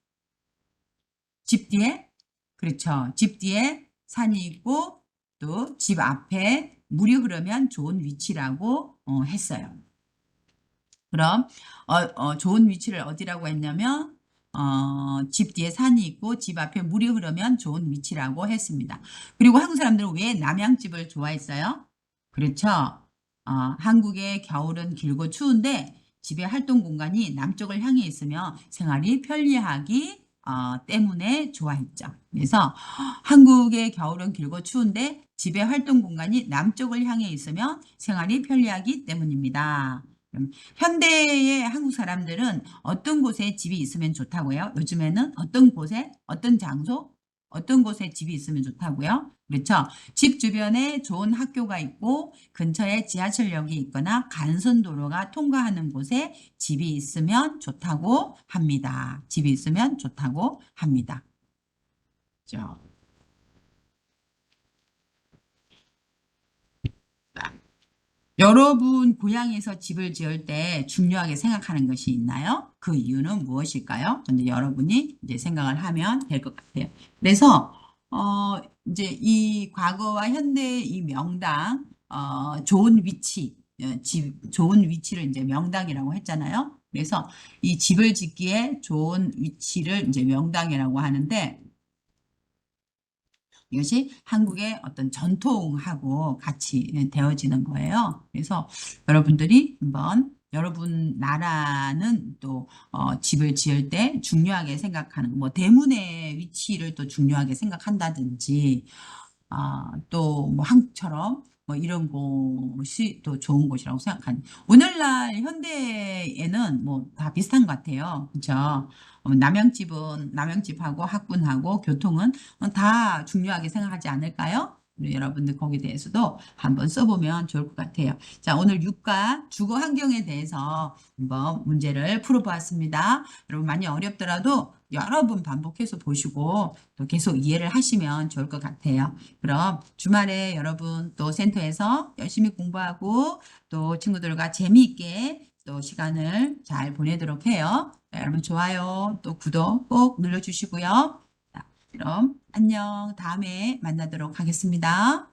집 뒤에? 그렇죠. 집 뒤에 산이 있고 또 집 앞에 물이 흐르면 좋은 위치라고 했어요. 그럼 좋은 위치를 어디라고 했냐면 집 뒤에 산이 있고 집 앞에 물이 흐르면 좋은 위치라고 했습니다. 그리고 한국 사람들은 왜 남양집을 좋아했어요? 그렇죠. 한국의 겨울은 길고 추운데 집의 활동 공간이 남쪽을 향해 있으며 생활이 편리하기 때문에 좋아했죠. 그래서 한국의 겨울은 길고 추운데 집의 활동 공간이 남쪽을 향해 있으며 생활이 편리하기 때문입니다. 현대의 한국 사람들은 어떤 곳에 집이 있으면 좋다고요? 요즘에는 어떤 곳에, 어떤 장소, 어떤 곳에 집이 있으면 좋다고요? 그렇죠. 집 주변에 좋은 학교가 있고 근처에 지하철역이 있거나 간선도로가 통과하는 곳에 집이 있으면 좋다고 합니다. 집이 있으면 좋다고 합니다. 그렇죠. 여러분 고향에서 집을 지을 때 중요하게 생각하는 것이 있나요? 그 이유는 무엇일까요? 근데 여러분이 이제 생각을 하면 될 것 같아요. 그래서 이제 이 과거와 현대의 이 명당 좋은 위치 좋은 위치를 이제 명당이라고 했잖아요. 그래서 이 집을 짓기에 좋은 위치를 이제 명당이라고 하는데 이것이 한국의 어떤 전통하고 같이 되어지는 거예요. 그래서 여러분들이 한번 여러분 나라는 또 집을 지을 때 중요하게 생각하는 뭐 대문의 위치를 또 중요하게 생각한다든지 또 뭐 한국처럼 뭐 이런 곳이 또 좋은 곳이라고 생각하는 오늘날 현대에는 뭐 다 비슷한 것 같아요. 그렇죠? 남양집하고 학군하고 교통은 다 중요하게 생각하지 않을까요? 우리 여러분들 거기에 대해서도 한번 써보면 좋을 것 같아요. 자, 오늘 육가 주거 환경에 대해서 한번 문제를 풀어보았습니다. 여러분 많이 어렵더라도 여러 번 반복해서 보시고 또 계속 이해를 하시면 좋을 것 같아요. 그럼 주말에 여러분 또 센터에서 열심히 공부하고 또 친구들과 재미있게 또 시간을 잘 보내도록 해요. 여러분 좋아요, 또 구독 꼭 눌러주시고요. 자, 그럼 안녕. 다음에 만나도록 하겠습니다.